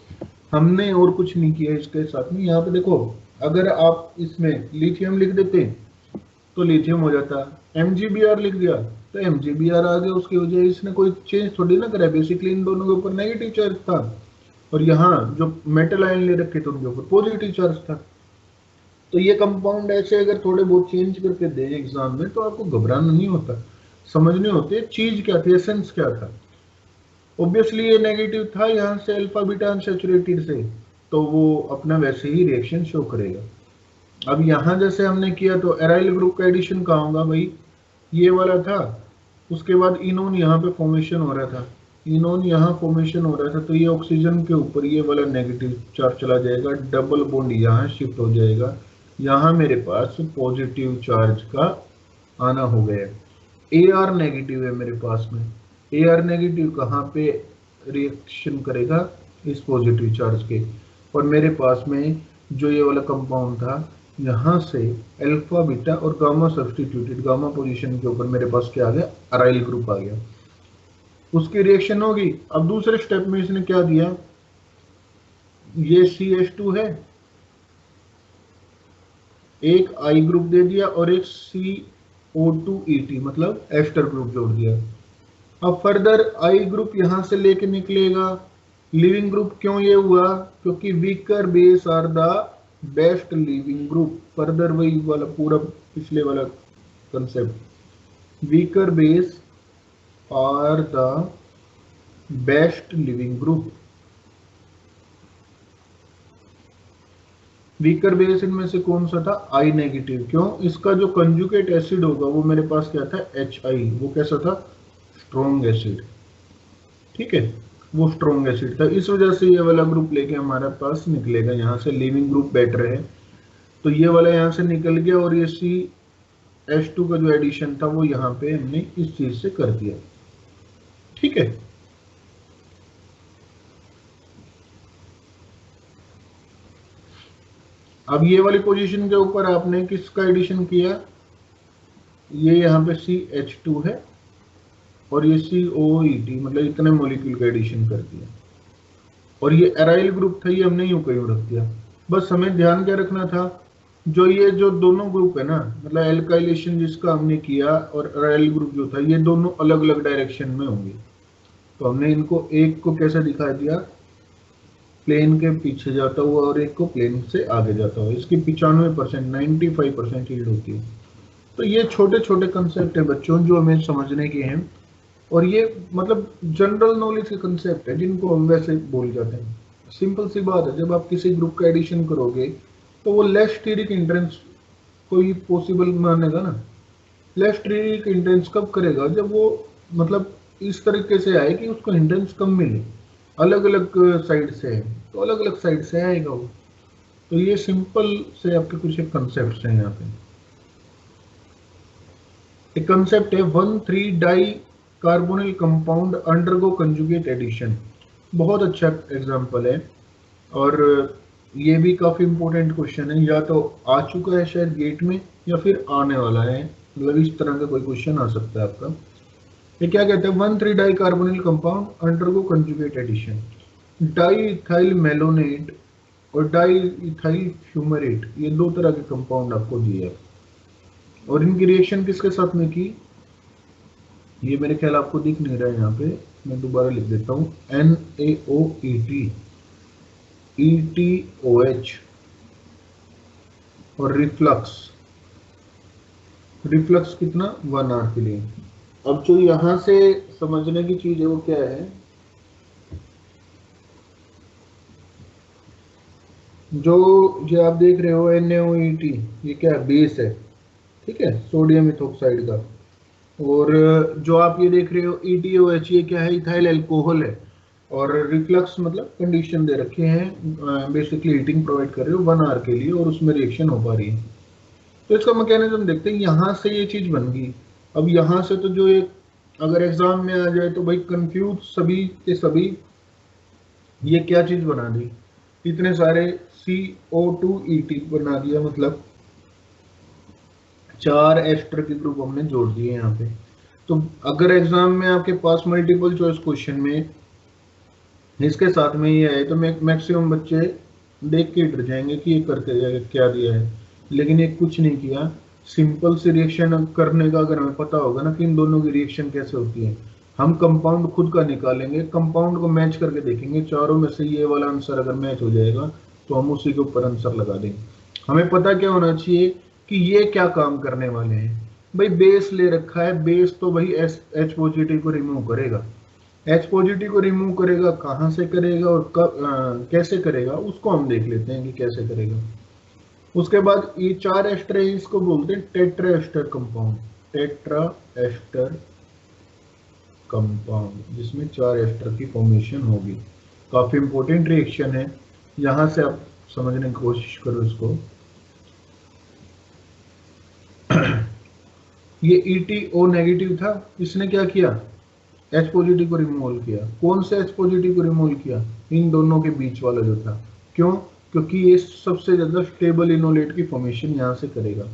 हमने और कुछ नहीं किया इसके साथ में। यहाँ पे देखो, अगर आप इसमें लिथियम लिख देते तो लिथियम हो जाता, MgBr लिख दिया तो MgBr आ गया, उसकी वजह इसने कोई चेंज थोड़ी ना करा, बेसिकली इन दोनों के ऊपर नेगेटिव चार्ज था, और यहाँ जो मेटल आयन ले रखे थे उनके ऊपर पॉजिटिव चार्ज था। तो ये कंपाउंड ऐसे अगर थोड़े बहुत चेंज करके दे एग्जाम में, तो आपको घबराना नहीं होता, समझने होते चीज क्या थी, एसेंस क्या था। ऑब्वियसली ये नेगेटिव था यहाँ से अल्फा बीटा अनसैचुरेटेड से, तो वो अपना वैसे ही रिएक्शन शो करेगा। अब यहाँ जैसे हमने किया, तो एराइल ग्रुप का एडिशन कहाँ होगा भाई, ये वाला था, उसके बाद इनोन यहाँ पे फॉर्मेशन हो रहा था, इनोन यहाँ फॉर्मेशन हो रहा था, तो ये ऑक्सीजन के ऊपर ये वाला नेगेटिव चार्ज चला जाएगा, डबल बॉन्ड यहाँ शिफ्ट हो जाएगा, यहाँ मेरे पास पॉजिटिव चार्ज का आना हो गया। AR नेगेटिव है मेरे पास में, AR नेगेटिव कहाँ पे रिएक्शन करेगा, इस पॉजिटिव चार्ज के, और मेरे पास में जो ये वाला कंपाउंड था, यहाँ से अल्फा बीटा और गामा सब्स्टिट्यूटेड, गामा पोजीशन के ऊपर मेरे पास क्या आ गया, अराइल ग्रुप आ गया, उसकी रिएक्शन होगी। अब दूसरे स्टेप में इसने क्या दिया, ये CH2 है, एक I ग्रुप दे दिया और एक CO2ET मतलब एस्टर ग्रुप जोड़ दिया। अब फर्दर I ग्रुप यहां से लेके निकलेगा, लिविंग ग्रुप क्यों ये हुआ, क्योंकि weaker base are the best leaving group. Further वही वाला पूरा पिछले वाला concept, weaker base are the best leaving group. Weaker base इनमें से कौन सा था, I नेगेटिव, क्यों, इसका जो कंजुगेट एसिड होगा वो मेरे पास क्या था, HI, वो कैसा था, स्ट्रॉन्ग एसिड। ठीक है, वो स्ट्रॉन्ग एसिड था, इस वजह से ये वाला ग्रुप लेके हमारे पास निकलेगा, यहाँ से लिविंग ग्रुप बेटर है, तो ये वाला यहाँ से निकल गया, और ये CH2 का जो एडिशन था वो यहाँ पे हमने इस चीज से कर दिया। ठीक है, अब ये वाली पोजीशन के ऊपर आपने किसका एडिशन किया, ये यहाँ पे CH2 है और ये COET, मतलब इतने मॉलिक्यूल का एडिशन कर दिया, और ये एराइल ग्रुप था, ये हमने यूं कहीं रख दिया। बस हमें ध्यान क्या रखना था, जो दोनों ग्रुप है ना, मतलब एल्काइलेशन जिसका हमने किया और एराइल ग्रुप जो था, ये दोनों अलग अलग डायरेक्शन में होंगे, तो हमने इनको एक को कैसे दिखा दिया, प्लेन के पीछे जाता हुआ और एक को प्लेन से आगे जाता हुआ। इसकी 95% 95% यील्ड होती है। तो ये छोटे छोटे कंसेप्ट है बच्चों, जो हमें समझने के हैं, और ये मतलब जनरल नॉलेज के कंसेप्ट है जिनको हम वैसे बोल जाते हैं। सिंपल सी बात है, जब आप किसी ग्रुप का एडिशन करोगे तो वो लेस स्टीरिक इंट्रेंस को ही पॉसिबल मानेगा ना। लेस स्टीरिक इंट्रेंस कब करेगा, जब वो मतलब इस तरीके से आए कि उसको इंट्रेंस कम मिले, अलग अलग साइड से है तो अलग अलग साइड से आएगा वो। तो ये सिंपल से आपके कुछ एक कंसेप्ट हैं यहाँ पे। एक कंसेप्ट है 1,3 dicarbonyl compound undergo conjugate addition, बहुत अच्छा एग्जांपल है, और ये भी काफी इंपॉर्टेंट क्वेश्चन है, या तो आ चुका है शायद गेट में या फिर आने वाला है, मतलब इस तरह का कोई क्वेश्चन आ सकता है आपका। ये क्या कहते हैं, 1,3 dicarbonyl compound undergo conjugate addition, diethyl malonate और डाई इथाइल फ्यूमरेट, ये दो तरह के कंपाउंड आपको दिए हैं, और इनकी रिएक्शन किसके साथ में की, ये मेरे ख्याल आपको दिख नहीं रहा है यहाँ पे, मैं दोबारा लिख देता हूँ, NaOET, ETOH और रिफ्लक्स कितना 1 आवर के लिए। अब जो यहां से समझने की चीज है वो क्या है, जो ये आप देख रहे हो NaOET, ये क्या है, बेस है, ठीक है, सोडियम इथोक्साइड का। और जो आप ये देख रहे हो ETOH, ये क्या है, इथाइल अल्कोहल है। और रिफ्लक्स मतलब कंडीशन दे रखे हैं, बेसिकली हीटिंग प्रोवाइड कर रहे हो 1 आवर के लिए और उसमें रिएक्शन हो पा रही है। तो इसका मैकेनिज्म देखते हैं, यहाँ से ये चीज बन गई। अब यहाँ से तो जो एक अगर एग्जाम में आ जाए तो भाई कंफ्यूज सभी के सभी, ये क्या चीज बना दी, इतने सारे CO2ET बना दिया, मतलब 4 एस्टर के ग्रुप हमने जोड़ दिए यहाँ पे। तो अगर एग्जाम में आपके पास मल्टीपल चॉइस क्वेश्चन में इसके साथ में ये है तो मैक्सिमम बच्चे देख के डर जाएंगे कि ये करके क्या दिया है, लेकिन ये कुछ नहीं किया। सिंपल से रिएक्शन करने का अगर हमें पता होगा ना कि इन दोनों की रिएक्शन कैसे होती है, हम कंपाउंड खुद का निकालेंगे, कंपाउंड को मैच करके देखेंगे, चारों में से ये वाला आंसर अगर मैच हो जाएगा तो हम उसी के ऊपर आंसर लगा देंगे। हमें पता क्या होना चाहिए कि ये क्या काम करने वाले हैं। भाई बेस ले रखा है, बेस तो भाई H पॉजिटिव को रिमूव करेगा। H पॉजिटिव को रिमूव करेगा, कहाँ से करेगा और कब कैसे करेगा उसको हम देख लेते हैं कि कैसे करेगा। उसके बाद ये 4 एस्टर है, इसको बोलते हैं tetra ester compound, tetra ester compound, जिसमें 4 एस्टर की फॉर्मेशन होगी। काफी इंपॉर्टेंट रिएक्शन है, यहां से आप समझने की कोशिश करो इसको। ये ETO नेगेटिव था, इसने क्या किया, H पॉजिटिव को रिमूव किया। कौन से H पॉजिटिव को रिमूव किया, इन दोनों के बीच वाला जो था। क्यों, क्योंकि ये सबसे ज्यादा स्टेबल इनोलेट की फॉर्मेशन यहाँ से करेगा।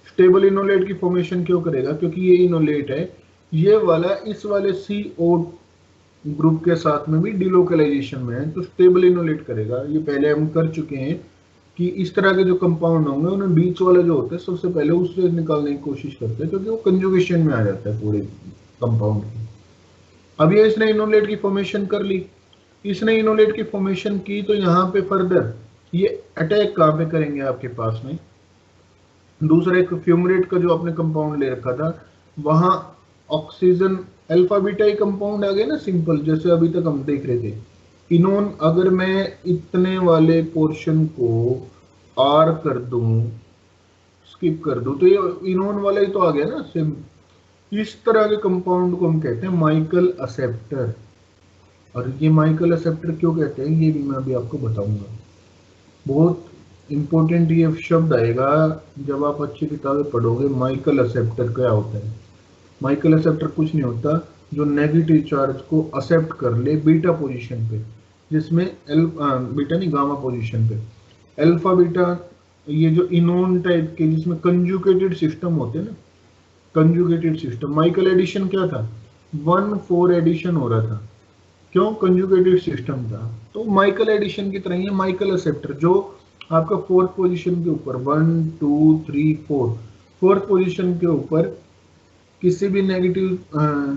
स्टेबल इनोलेट की फॉर्मेशन क्यों करेगा, क्योंकि ये इनोलेट है, ये वाला इस वाले CO ग्रुप के साथ में भी डिलोकलाइजेशन में है, तो स्टेबल इनोलेट करेगा। ये पहले हम कर चुके हैं कि इस तरह के जो कंपाउंड होंगे उन्हें बीच वाला जो होता है सबसे पहले उससे निकालने की कोशिश करते हैं, क्योंकि वो कंजुगेशन में आ जाता है पूरे कंपाउंड की। अब ये इसने इनोलेट की फॉर्मेशन कर ली, इसने इनोलेट की फॉर्मेशन की, तो यहाँ पे फर्दर ये अटैक कहाँ पे करेंगे आपके पास में, दूसरा एक फ्यूमरेट का जो आपने कंपाउंड ले रखा था, वहां ऑक्सीजन अल्फा बीटा ही कंपाउंड आ गया ना सिंपल, जैसे अभी तक हम देख रहे थे। इनोन अगर मैं इतने वाले पोर्शन को R कर दूं, स्किप कर दूं, तो ये इनोन वाला ही तो आ गया ना सिम। इस तरह के कंपाउंड को हम कहते हैं माइकल एक्सेप्टर। और ये माइकल एक्सेप्टर क्यों कहते हैं ये भी मैं अभी आपको बताऊंगा। बहुत इंपॉर्टेंट ये शब्द आएगा जब आप अच्छी किताबें पढ़ोगे। माइकल एक्सेप्टर क्या होता है, माइकल एक्सेप्टर कुछ नहीं होता, जो नेगेटिव चार्ज को एक्सेप्ट कर ले बीटा पोजीशन पे, जिसमें बीटा नहीं गामा पोजीशन पे, अल्फा बीटा, ये जो इनोन टाइप के जिसमें कंजुगेटेड सिस्टम होते हैं ना, कंजुगेटेड सिस्टम। माइकल एडिशन क्या था, 1,4 एडिशन हो रहा था, क्यों, कंजुगेटेड सिस्टम था। तो माइकल एडिशन की तरह ही माइकल एक्सेप्टर, जो आपका 4th पोजीशन के ऊपर 1 2 3 4 4th पोजीशन के ऊपर किसी भी नेगेटिव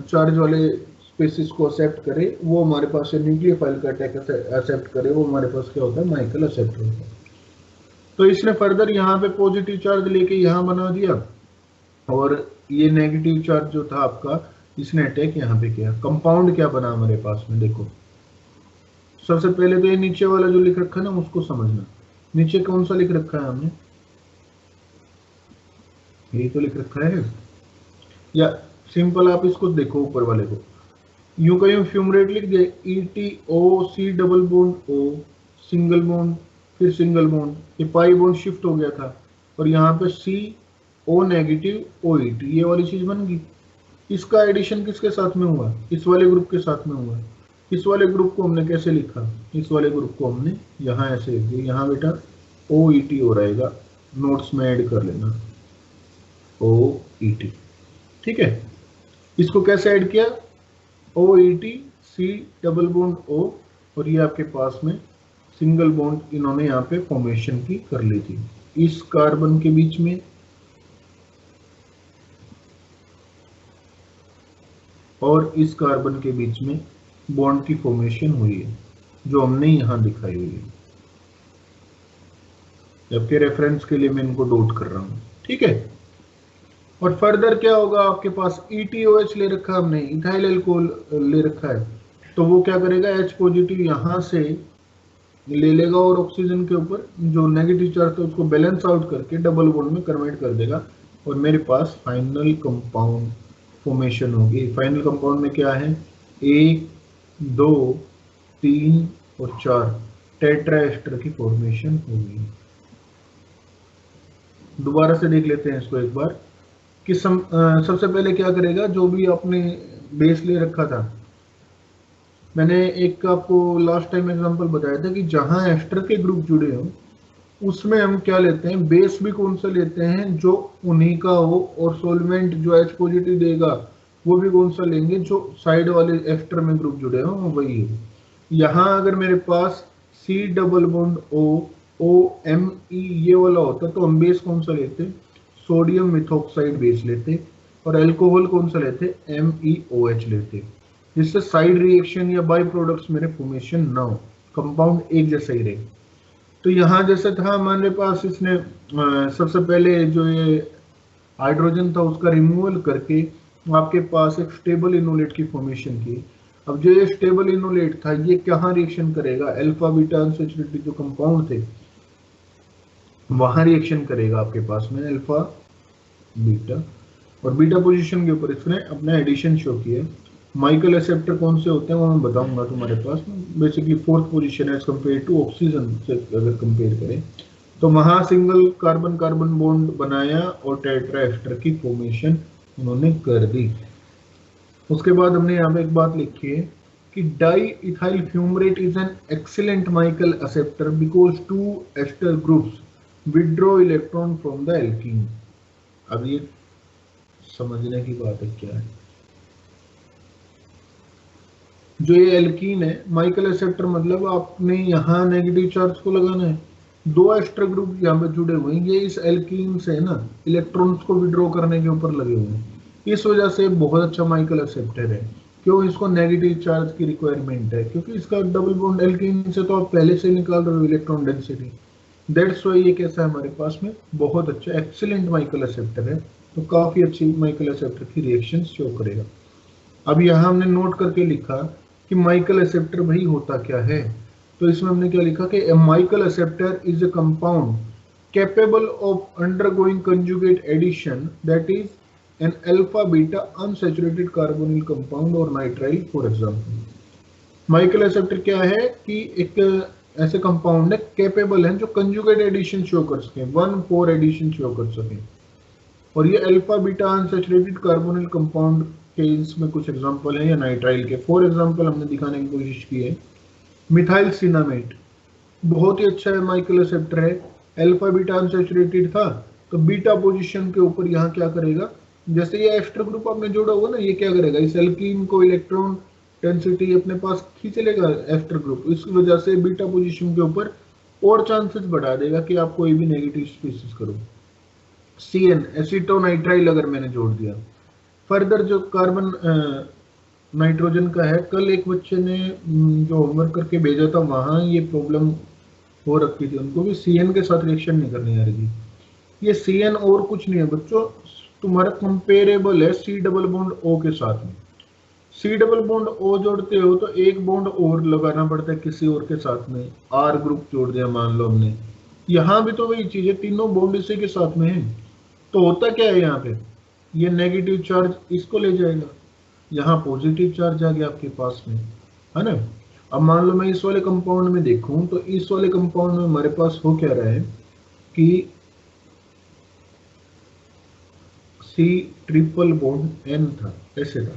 चार्ज वाले स्पेसिस को एक्सेप्ट करे, वो हमारे पास न्यूक्लियोफाइल का अटैक एक्सेप्ट करे, वो हमारे पास क्या होता है, माइकल एक्सेप्टर होता है। तो इसने फर्दर यहाँ पे पॉजिटिव चार्ज लेके यहाँ बना दिया, और ये नेगेटिव चार्ज जो था आपका, इसने अटैक यहाँ पे किया। कंपाउंड क्या बना हमारे पास में, देखो सबसे पहले तो ये नीचे वाला जो लिख रखा है ना उसको समझना। नीचे कौन सा लिख रखा है हमने, यही तो लिख रखा है, या सिंपल आप इसको देखो ऊपर वाले को, यूं का यूं फ्यूमरेट लिख दे, ETO, C double bond O, single bond, फिर सिंगल बॉन्ड, ये पाई बॉन्ड शिफ्ट हो गया था, और यहाँ पे CO नेगेटिव OET, ये वाली चीज बन गई। इसका एडिशन किसके साथ में हुआ, इस वाले ग्रुप के साथ में हुआ। इस वाले ग्रुप को हमने कैसे लिखा, इस वाले ग्रुप को हमने यहाँ ऐसे लिख दिया, यहाँ बेटा OET हो रहेगा, नोट्स में ऐड कर लेना OET, ठीक है। इसको कैसे ऐड किया, OET, C double bond O, और ये आपके पास में सिंगल बॉन्ड इन्होंने यहाँ पे फॉर्मेशन की कर ली थी इस कार्बन के बीच में, और इस कार्बन के बीच में बॉन्ड की फॉर्मेशन हुई है जो हमने यहाँ दिखाई हुई है। जबकि रेफरेंस के लिए मैं इनको डोट कर रहा हूँ, ठीक है। और फर्दर क्या होगा, आपके पास ETOH ले रखा है हमने, इथाइल अल्कोहल ले रखा है, तो वो क्या करेगा, H पॉजिटिव यहाँ से ले लेगा और ऑक्सीजन के ऊपर जो नेगेटिव चार्ज था उसको बैलेंस आउट करके डबल बॉन्ड में कन्वर्ट कर देगा और मेरे पास फाइनल कंपाउंड फॉर्मेशन होगी। फाइनल कंपाउंड में क्या है, 1 2 3 और 4 टेट्रा एस्टर की फॉर्मेशन होगी। दोबारा से देख लेते हैं इसको एक बार कि सबसे पहले क्या करेगा, जो भी आपने बेस ले रखा था, मैंने एक आपको लास्ट टाइम एग्जांपल बताया था कि जहां एस्टर के ग्रुप जुड़े हो उसमें हम क्या लेते हैं, बेस भी कौन सा लेते हैं जो उन्हीं का हो, और सोलवेंट जो H पॉजिटिव देगा वो भी कौन सा लेंगे जो साइड वाले एस्टर में ग्रुप जुड़े हो वही है। यहाँ अगर मेरे पास C डबल बॉन्ड OMe ये वाला होता तो हम बेस कौन सा लेते, सोडियम मिथॉक्साइड बेस लेते, और अल्कोहल कौन सा लेते, MEOH लेते, जिससे साइड रिएक्शन या बाई प्रोडक्ट्स मेरे फॉर्मेशन ना हो, कंपाउंड एक जैसा ही रहे। तो यहाँ जैसे था हमारे पास, इसने सबसे पहले जो ये हाइड्रोजन था उसका रिमूवल करके आपके पास एक स्टेबल इनोलेट की फॉर्मेशन की। अब जो ये स्टेबल इनोलेट था ये कहाँ रिएक्शन करेगा, अल्फा बीटा अनसैचुरेटेड जो कंपाउंड थे वहां रिएक्शन करेगा आपके पास में अल्फा बीटा, और बीटा पोजीशन के ऊपर इसने अपना एडिशन शो किया। माइकल एक्सेप्टर कौन से होते हैं वो मैं बताऊंगा तुम्हारे पास में। Basically 4th position as compare to oxygen से अगर कंपेयर करें तो वहां सिंगल कार्बन कार्बन बॉन्ड बनाया और टेट्रा एस्टर की फॉर्मेशन उन्होंने कर दी। उसके बाद हमने यहाँ पे एक बात लिखी है कि diethyl fumarate is an excellent Michael acceptor because 2 ester groups withdraw electron from the alkene. अब ये समझने की बात है क्या है, जो ये एल्कीन है माइकल एक्सेप्टर मतलब आपने यहाँ नेगेटिव चार्ज को लगाना है, 2 एस्टर ग्रुप यहाँ पे जुड़े हुए हैं, ये इस एल्कीन से ना इलेक्ट्रॉन्स को विड्रॉ करने के ऊपर लगे हुए हैं, इस वजह से बहुत अच्छा माइकल एक्सेप्टर है। क्यों, इसको नेगेटिव चार्ज की रिक्वायरमेंट है क्योंकि इसका डबल बॉन्ड एल्कीन से तो आप पहले से निकाल रहे हो इलेक्ट्रॉन डेंसिटी, दैट्स वाई ये कैसा है हमारे पास में बहुत अच्छा एक्सीलेंट माइकल एक्सेप्टर है, तो काफी अच्छी माइकल एक्सेप्टर की रिएक्शन शो करेगा। अब यहाँ हमने नोट करके लिखा कि माइकल एक्सेप्टर भाई होता क्या है, तो इसमें हमने क्या लिखा कि Michael acceptor is a compound capable of undergoing conjugate addition that is an alpha beta unsaturated carbonyl compound और nitrile for example. Michael acceptor क्या है कि एक ऐसे कंपाउंड है कैपेबल है जो कंजुगेट एडिशन शो कर सके, 1,4 एडिशन शो कर सके, और ये alpha beta unsaturated carbonyl compound के इसमें कुछ एग्जांपल है या नाइट्राइल के। फॉर एग्जांपल हमने दिखाने की कोशिश की है मिथाइल सिनामेट, बहुत ही अच्छा है माइकल एक्सेप्टर है, अल्फा बीटा अनसैचुरेटेड था तो बीटा पोजीशन के ऊपर यहाँ क्या करेगा, जैसे ये एस्टर ग्रुप आपने जोड़ा हुआ ना, ये क्या करेगा, इस एल्कीन को इलेक्ट्रॉन डेंसिटी अपने पास खींच लेगा एस्टर ग्रुप, इस वजह से बीटा पोजीशन के ऊपर और चांसेस बढ़ा देगा कि आप कोई भी नेगेटिव स्पीसीज करो। CN एसीटोनाइट्राइल अगर मैंने जोड़ दिया, फर्दर जो कार्बन नाइट्रोजन का है, कल एक बच्चे ने जो होमवर्क करके भेजा था वहां ये प्रॉब्लम हो रखी थी उनको भी, CN के साथ रिएक्शन नहीं करनी आ रही थी। ये CN और कुछ नहीं है बच्चों, तुम्हारा कंपेरेबल है C डबल बॉन्ड O के साथ में। C डबल बॉन्ड O जोड़ते हो तो एक बॉन्ड और लगाना पड़ता है किसी और के साथ में, R ग्रुप जोड़ दिया मान लो हमने, यहाँ भी तो वही चीज है, तीनों बॉन्ड इसी के साथ में है, तो होता क्या है यहाँ पे, ये नेगेटिव चार्ज इसको ले जाएगा, यहाँ पॉजिटिव चार्ज आ गया आपके पास में, है ना। अब मान लो मैं इस वाले कंपाउंड में देखूं तो इस वाले कंपाउंड में हमारे पास हो क्या रहा है कि C ट्रिपल बॉन्ड N था, ऐसे था,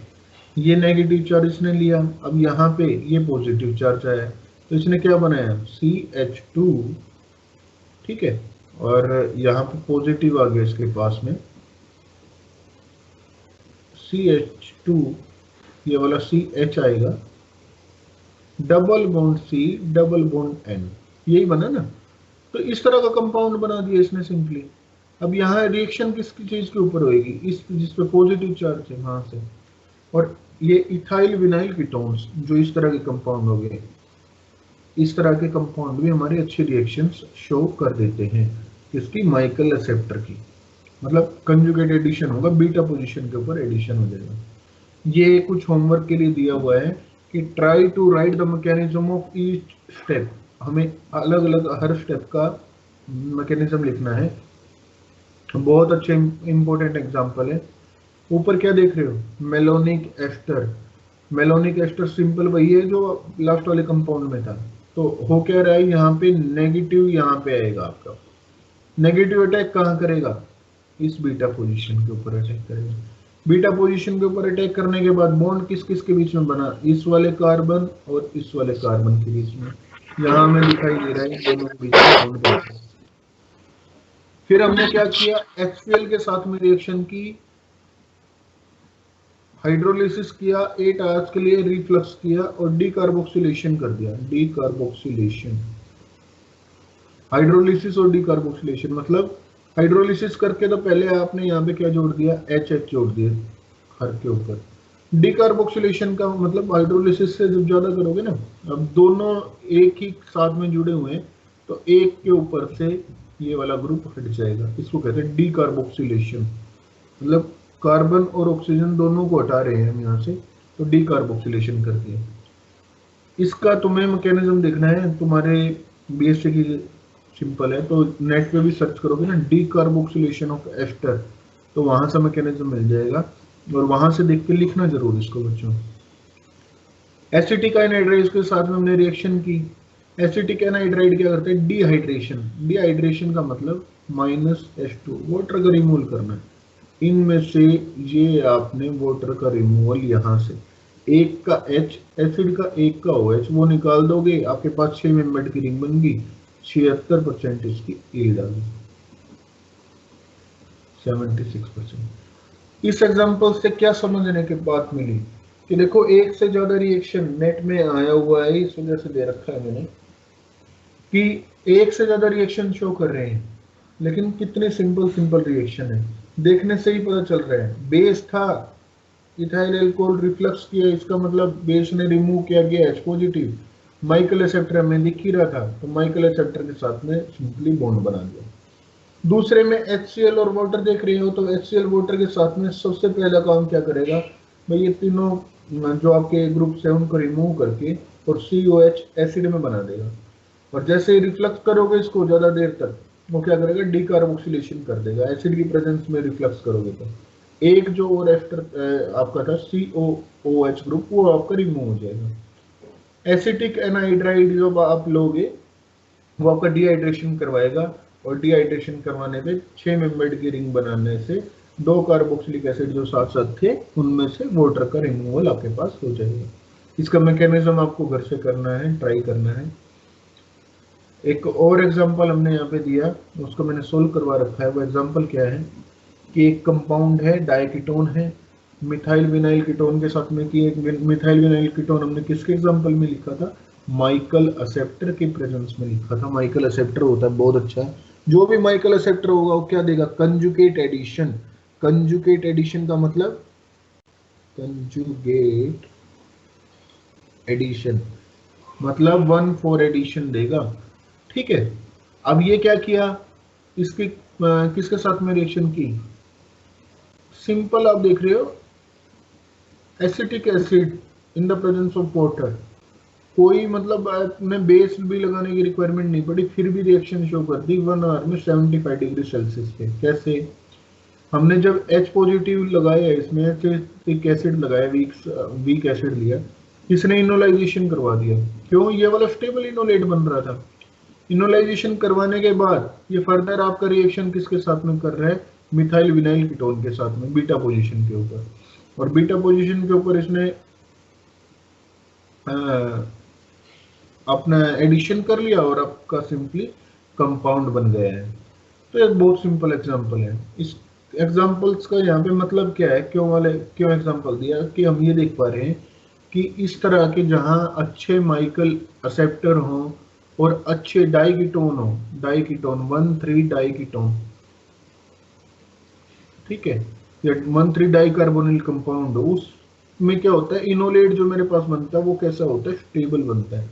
ये नेगेटिव चार्ज इसने लिया, अब यहाँ पे ये पॉजिटिव चार्ज आया तो इसने क्या बनाया CH2, ठीक है, और यहाँ पे पॉजिटिव आ गया इसके पास में CH2, ये वाला CH आएगा, double bond C double bond N, यही बना ना, तो इस तरह का कंपाउंड बना दिया इसने सिंपली। अब यहाँ रिएक्शन किसकी चीज के ऊपर होगी, इस जिस पे पॉजिटिव चार्ज है वहां से, और ये इथाइल विनाइल कीटोन्स जो इस तरह के कंपाउंड हो गए, इस तरह के कंपाउंड भी हमारी अच्छी रिएक्शंस शो कर देते हैं। किसकी? माइकल एक्सेप्टर की। मतलब कंजुगेट एडिशन होगा, बीटा पोजीशन के ऊपर एडिशन हो जाएगा। ये कुछ होमवर्क के लिए दिया हुआ है कि try to write the mechanism of each step. हमें अलग अलग हर स्टेप का मैकेनिज्म लिखना है। बहुत अच्छे इंपॉर्टेंट एग्जांपल है। ऊपर क्या देख रहे हो? Malonic ester. Malonic ester simple वही है जो लास्ट वाले कंपाउंड में था। तो हो क्या रहा है, यहाँ पे नेगेटिव यहाँ पे आएगा आपका। नेगेटिव अटैक कहाँ करेगा? इस बीटा पोजीशन के ऊपर अटैक करेगा। बीटा पोजीशन के ऊपर अटैक करने के बाद बॉन्ड किस किस के बीच में बना? इस वाले कार्बन और इस वाले कार्बन के बीच में। यहाँ हमें दिखाई दे रहा है दोनों के बीच में बॉन्ड बना है। फिर हमने क्या किया? HCl के साथ में रिएक्शन की, हाइड्रोलिसिस किया, 8 आवर्स के लिए रिफ्लक्स किया और डीकार्बोक्सिलेशन कर दिया। डीकार्बोक्सिलेशन, हाइड्रोलिसिस और डीकार्बोक्सिलेशन मतलब हाइड्रोलिसिस करके तो पहले आपने यहाँ पे क्या जोड़ दिया? HH जोड़ दिया हर के ऊपर। डीकार्बोक्सिलेशन का मतलब हाइड्रोलिसिस से जब ज्यादा करोगे ना, अब दोनों एक ही साथ में जुड़े हुए हैं तो एक के ऊपर से ये वाला ग्रुप हट जाएगा। इसको कहते हैं डीकार्बोक्सिलेशन। मतलब कार्बन और ऑक्सीजन दोनों को हटा रहे हैं हम यहाँ से, तो डीकार्बोक्सिलेशन कर दिया। इसका तुम्हें मैकेनिज्म देखना है, तुम्हारे BSc की सिंपल है, तो नेट पे भी सर्च करोगे ना डीकार्बोक्सिलेशन ऑफ एस्टर, तो वहां से मैकेनिज्म मिल जाएगा और वहां से देख के लिखना जरूर इसको बच्चों। एसिटिक एनहाइड्राइड के साथ में हमने रिएक्शन की। एसिटिक एनहाइड्राइड क्या करते हैं? डिहाइड्रेशन। डिहाइड्रेशन का मतलब -H2 वाटर का रिमूवल करना है। इनमें से ये आपने वाटर का रिमूवल यहाँ से एक का H एसिड का एक का OH वो निकाल दोगे, आपके पास 6 मेंबर्ड की रिंग बन गई। 76% इसकी यील्ड आ गई, 76%। इस एग्जांपल से क्या समझने की बात मिली कि देखो एक से ज्यादा रिएक्शन नेट में आया हुआ है, इस वजह से दे रखा है मैंने कि एक से ज्यादा रिएक्शन शो कर रहे हैं, लेकिन कितने सिंपल सिंपल रिएक्शन है देखने से ही पता चल रहा है। बेस था, इथाइल एल्कोहल रिफ्लक्स किया, इसका मतलब बेस ने रिमूव किया गया H पॉजिटिव। माइकल एक्सेप्टर में दिख ही रहा था, तो माइकल एक्सेप्टर के साथ में सिंपली बॉन्ड बना दिया। दूसरे में HCl और वाटर देख रहे हो, तो HCl वाटर के साथ में सबसे पहला काम क्या करेगा भाई? ये तीनों जो आपके ग्रुप्स है उनको रिमूव करके और COH एसिड में बना देगा। और जैसे ही रिफ्लक्स करोगे इसको ज्यादा देर तक, वो क्या करेगा? डीकार्बोक्सिलेशन कर देगा। एसिड की प्रेजेंस में रिफ्लक्स करोगे तो एक जो और एस्टर आपका था COOH ग्रुप, वो आपका रिमूव हो जाएगा। एसिटिक एनहाइड्राइड जो आप लोगे वो आपका डिहाइड्रेशन करवाएगा, और डिहाइड्रेशन करवाने पे 6 मेंबर्ड की रिंग बनाने से 2 कार्बोक्सिलिक एसिड जो साथ साथ थे उनमें से वाटर का रिमूवल आपके पास हो जाएगा। इसका मैकेनिज्म आपको घर से करना है, ट्राई करना है। एक और एग्जांपल हमने यहाँ पे दिया, उसको मैंने सोल्व करवा रखा है। वो एग्जांपल क्या है कि एक कंपाउंड है, डायकीटोन है, मिथाइल विनाइल कीटोन के साथ में, कि एक मिथाइल विनाइल कीटोन हमने किसके एग्जांपल में लिखा था? माइकल एक्सेप्टर के प्रेजेंस में लिखा था। माइकल एक्सेप्टर होता है बहुत अच्छा, जो भी माइकल एक्सेप्टर होगा वो क्या देगा? Conjugate addition. कंजुगेट एडिशन का मतलब कंजुगेट एडिशन मतलब 1,4 एडिशन देगा। ठीक है, अब ये क्या किया? इसकी किसके साथ में रिएक्शन की? सिंपल आप देख रहे हो, acetic acid in the presence of water. कोई मतलब आपने बेस भी लगाने की रिक्वायरमेंट नहीं पड़ी, फिर भी रिएक्शन शो कर दी 1 आवर में 75 डिग्री सेल्सियस पे। कैसे? हमने जब H पॉजिटिव लगाया, इसमें एक एसिड लगाया, वीक एसिड लिया, इसने इनोलाइजेशन करवा दिया। क्यों? ये वाला स्टेबल इनोलेट बन रहा था। इनोलाइजेशन करवाने के बाद ये फर्दर आपका रिएक्शन किसके साथ में कर रहा है? मिथाइल विनाइल कीटोन के साथ में, बीटा पोजीशन के ऊपर। और बीटा पोजीशन के ऊपर इसने अपना एडिशन कर लिया और आपका सिंपली कंपाउंड बन गया है। तो एक बहुत सिंपल एग्जांपल है। इस एग्जांपल्स का यहाँ पे मतलब क्या है, क्यों एग्जांपल दिया कि हम ये देख पा रहे हैं कि इस तरह के जहाँ अच्छे माइकल एक्सेप्टर हो और अच्छे डाइकीटोन हो, डाइकीटोन 1,3 डाइकीटोन, ठीक है, या 1,3 डाइकार्बोनिल कंपाउंड, उस में क्या होता है, इनोलेट जो मेरे पास बनता है वो कैसा होता है, स्टेबल बनता है,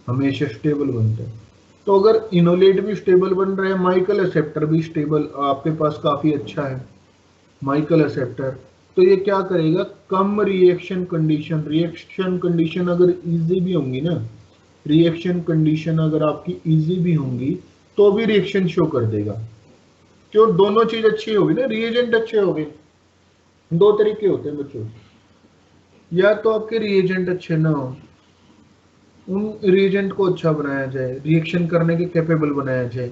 हमेशा स्टेबल बनता है। तो अगर इनोलेट भी स्टेबल बन रहा है, माइकल एक्सेप्टर भी स्टेबल आपके पास काफी अच्छा है, माइकल एक्सेप्टर, तो ये क्या करेगा, कम रिएक्शन कंडीशन अगर इजी भी होंगी ना, रिएक्शन कंडीशन अगर आपकी इजी भी होंगी तो भी रिएक्शन शो कर देगा। क्यों, दोनों चीज अच्छी होगी ना, रिएजेंट अच्छे हो गए। दो तरीके होते हैं बच्चों, या तो आपके रिएजेंट अच्छे ना हो, उन रिएजेंट को अच्छा बनाया जाए, रिएक्शन करने के कैपेबल बनाया जाए।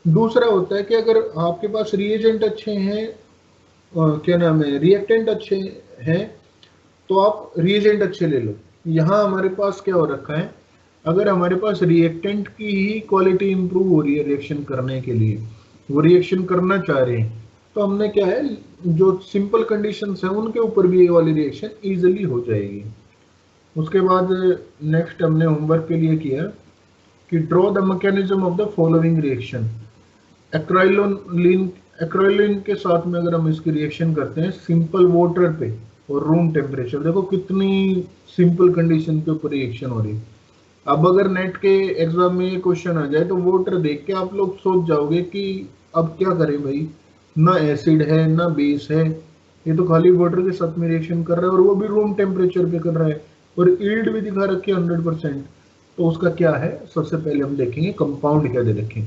दूसरा होता है कि अगर आपके पास रिएजेंट अच्छे हैं, क्या नाम है, रिएक्टेंट अच्छे हैं, तो आप रिएजेंट अच्छे ले लो। यहाँ हमारे पास क्या हो रखा है, अगर हमारे पास रिएक्टेंट की ही क्वालिटी इंप्रूव हो रही है रिएक्शन करने के लिए, वो रिएक्शन करना चाह रहे हैं, तो हमने क्या है, जो सिंपल कंडीशंस हैं उनके ऊपर भी ये वाली रिएक्शन इजीली हो जाएगी। उसके बाद नेक्स्ट हमने होमवर्क के लिए किया कि draw the mechanism of the following reaction. Acrolein के साथ में अगर हम इसकी रिएक्शन करते हैं सिंपल वाटर पे और रूम टेम्परेचर, देखो कितनी सिंपल कंडीशन के ऊपर रिएक्शन हो रही है। अब अगर नेट के एग्जाम में ये क्वेश्चन आ जाए तो वाटर देख के आप लोग सोच जाओगे कि अब क्या करें भाई, ना एसिड है ना बेस है, ये तो खाली वाटर के साथ में रिएक्शन कर रहा है और वो भी रूम टेम्परेचर पे कर रहा है और यील्ड भी दिखा रखी है 100%। तो उसका क्या है, सबसे पहले हम देखेंगे कंपाउंड क्या दे रखे।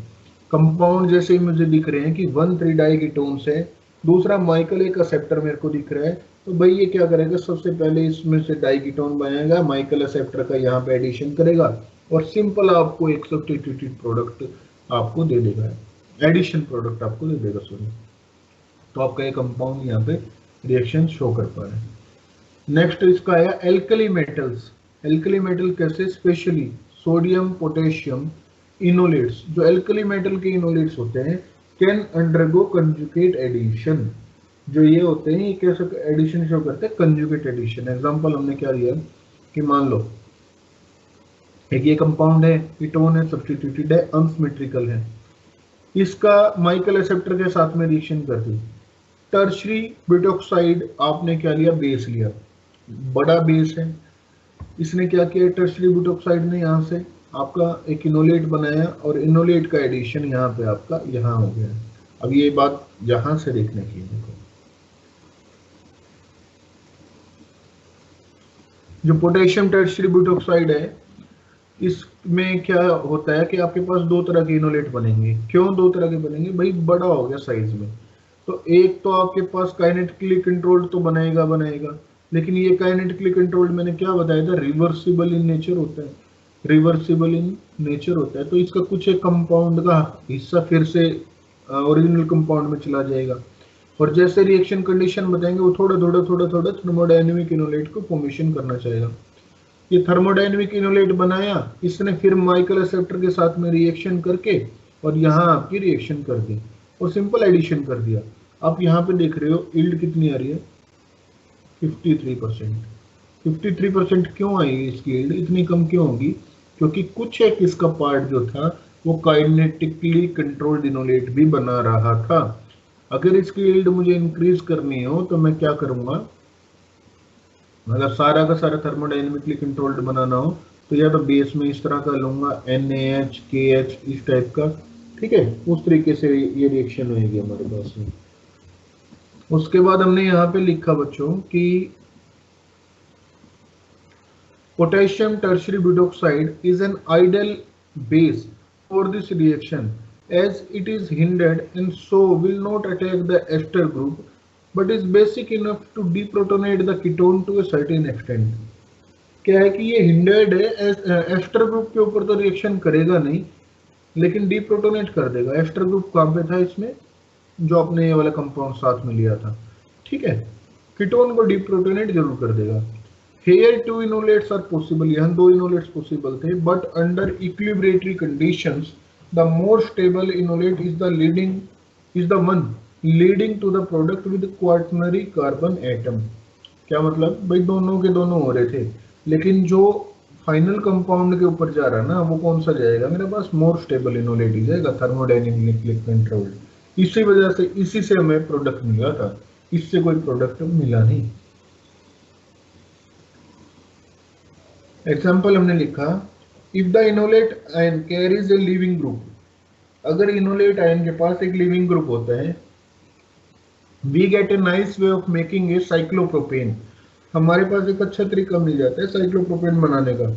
कंपाउंड जैसे ही मुझे दिख रहे हैं कि 1,3 डाइकीटोन्स है, दूसरा माइकल एक एक्सेप्टर मेरे को दिख रहा है, तो भाई ये क्या करेगा, सबसे पहले इसमें से डाइकीटोन बनाएगा, माइकल एक्सेप्टर का यहाँ पे एडिशन करेगा और सिंपल आपको एक सब्स्टिट्यूटेड प्रोडक्ट आपको दे देगा, एडिशन प्रोडक्ट आपको दे देगा, सॉरी। तो आपका ये कंपाउंड यहाँ पे रिएक्शन शो कर पा रहा है। नेक्स्ट इसका आया एल्कली मेटल्स। एल्कली मेटल कैसे, स्पेशली सोडियम पोटेशियम इनोलेट्स, जो एल्कली मेटल के इनोलेट्स होते हैं, कैन अंडरगो कंजुगेट एडिशन। जो ये होते हैं ये कैसे एडिशन शो करते हैं, कंजुगेट एडिशन। एग्जांपल हमने क्या दिया कि मान लो एक ये कंपाउंड है, कीटोन है, सब्स्टिट्यूटेड है, अनसिमेट्रिकल है, इसका माइकल एक्सेप्टर के साथ में रिएक्शन कर दी, टर्शरी ब्यूटोक्साइड आपने क्या लिया, बेस लिया, बड़ा बेस है, इसने क्या किया, टर्शरी ब्यूटोक्साइड ने यहाँ से आपका एक इनोलेट बनाया और इनोलेट का एडिशन यहाँ पे आपका यहाँ हो गया। अब ये बात यहां से देखने की है, जो पोटेशियम टर्शरी ब्यूटोक्साइड है इसमें क्या होता है कि आपके पास दो तरह के इनोलेट बनेंगे। क्यों दो तरह के बनेंगे भाई, बड़ा हो गया साइज में, तो एक तो आपके पास काइनेटिकली कंट्रोल्ड तो बनाएगा, लेकिन ये काइनेटिकली कंट्रोल्ड मैंने क्या बताया था, रिवर्सिबल इन नेचर होता है, रिवर्सिबल इन नेचर होता है। तो इसका कुछ एक कंपाउंड का हिस्सा फिर से ओरिजिनल कंपाउंड में चला जाएगा और जैसे रिएक्शन कंडीशन बताएंगे वो थोड़ा थर्मोडायनेमिक इनोलेट को फॉर्मेशन करना चाहेगा। ये थर्मोडायनेमिक इनोलेट बनाया इसने, फिर माइकल एक्सेप्टर के साथ में रिएक्शन करके और यहाँ आपकी रिएक्शन कर दी और सिंपल एडिशन कर दिया। आप यहाँ पे देख रहे हो यील्ड कितनी आ रही है, 53%। 53% क्यों आई इसकी यील्ड, इतनी कम क्यों होगी, क्योंकि कुछ एक इसका पार्ट जो था वो काइनेटिकली कंट्रोल्ड इनोलेट भी बना रहा था। अगर इसकी यील्ड मुझे इंक्रीज करनी हो तो मैं क्या करूंगा, अगर सारा का सारा थर्मोडायनेमिकली कंट्रोल्ड बनाना हो तो या तो बेस में इस तरह का लूंगा NaH KH इस टाइप का, ठीक है, उस तरीके से ये रिएक्शन होगी हमारे पास में। उसके बाद हमने यहाँ पे लिखा बच्चों कि potassium tertiary butoxide is an ideal base for this reaction as it is hindered and so will not attack the ester group but is basic enough to deprotonate the ketone to a certain extent। क्या है कि ये hindered है, ester group के ऊपर तो reaction करेगा नहीं लेकिन डीप्रोटोनेट कर देगा। एस्टर ग्रुप कहाँ पे था इसमें, जो आपने ये वाला कंपाउंड साथ में लिया था, ठीक है, कीटोन को डीप्रोटोनेट जरूर कर देगा। Here two inolates are possible, यहाँ दो इनोलेट्स पॉसिबल थे, but under equilibratory conditions the more stable inolate is the one leading to the product with quaternary carbon atom। क्या मतलब भाई, दोनों के दोनों हो रहे थे लेकिन जो फाइनल कंपाउंड के ऊपर जा रहा है ना वो कौन सा जाएगा, मेरे पास मोर स्टेबल इनोलेट ही जाएगा, थर्मोडायनेमिकली कंट्रोल्ड। इसी वजह से इसी से हमें प्रोडक्ट मिला था, इससे कोई प्रोडक्ट मिला नहीं। एग्जाम्पल हमने लिखा, if the enolate ion carries a leaving group, अगर इनोलेट आयन के पास एक लिविंग ग्रुप होता है, we get a nice way of making a cyclopropane, हमारे पास एक अच्छा तरीका मिल जाता है साइक्लोप्रोपेन बनाने का,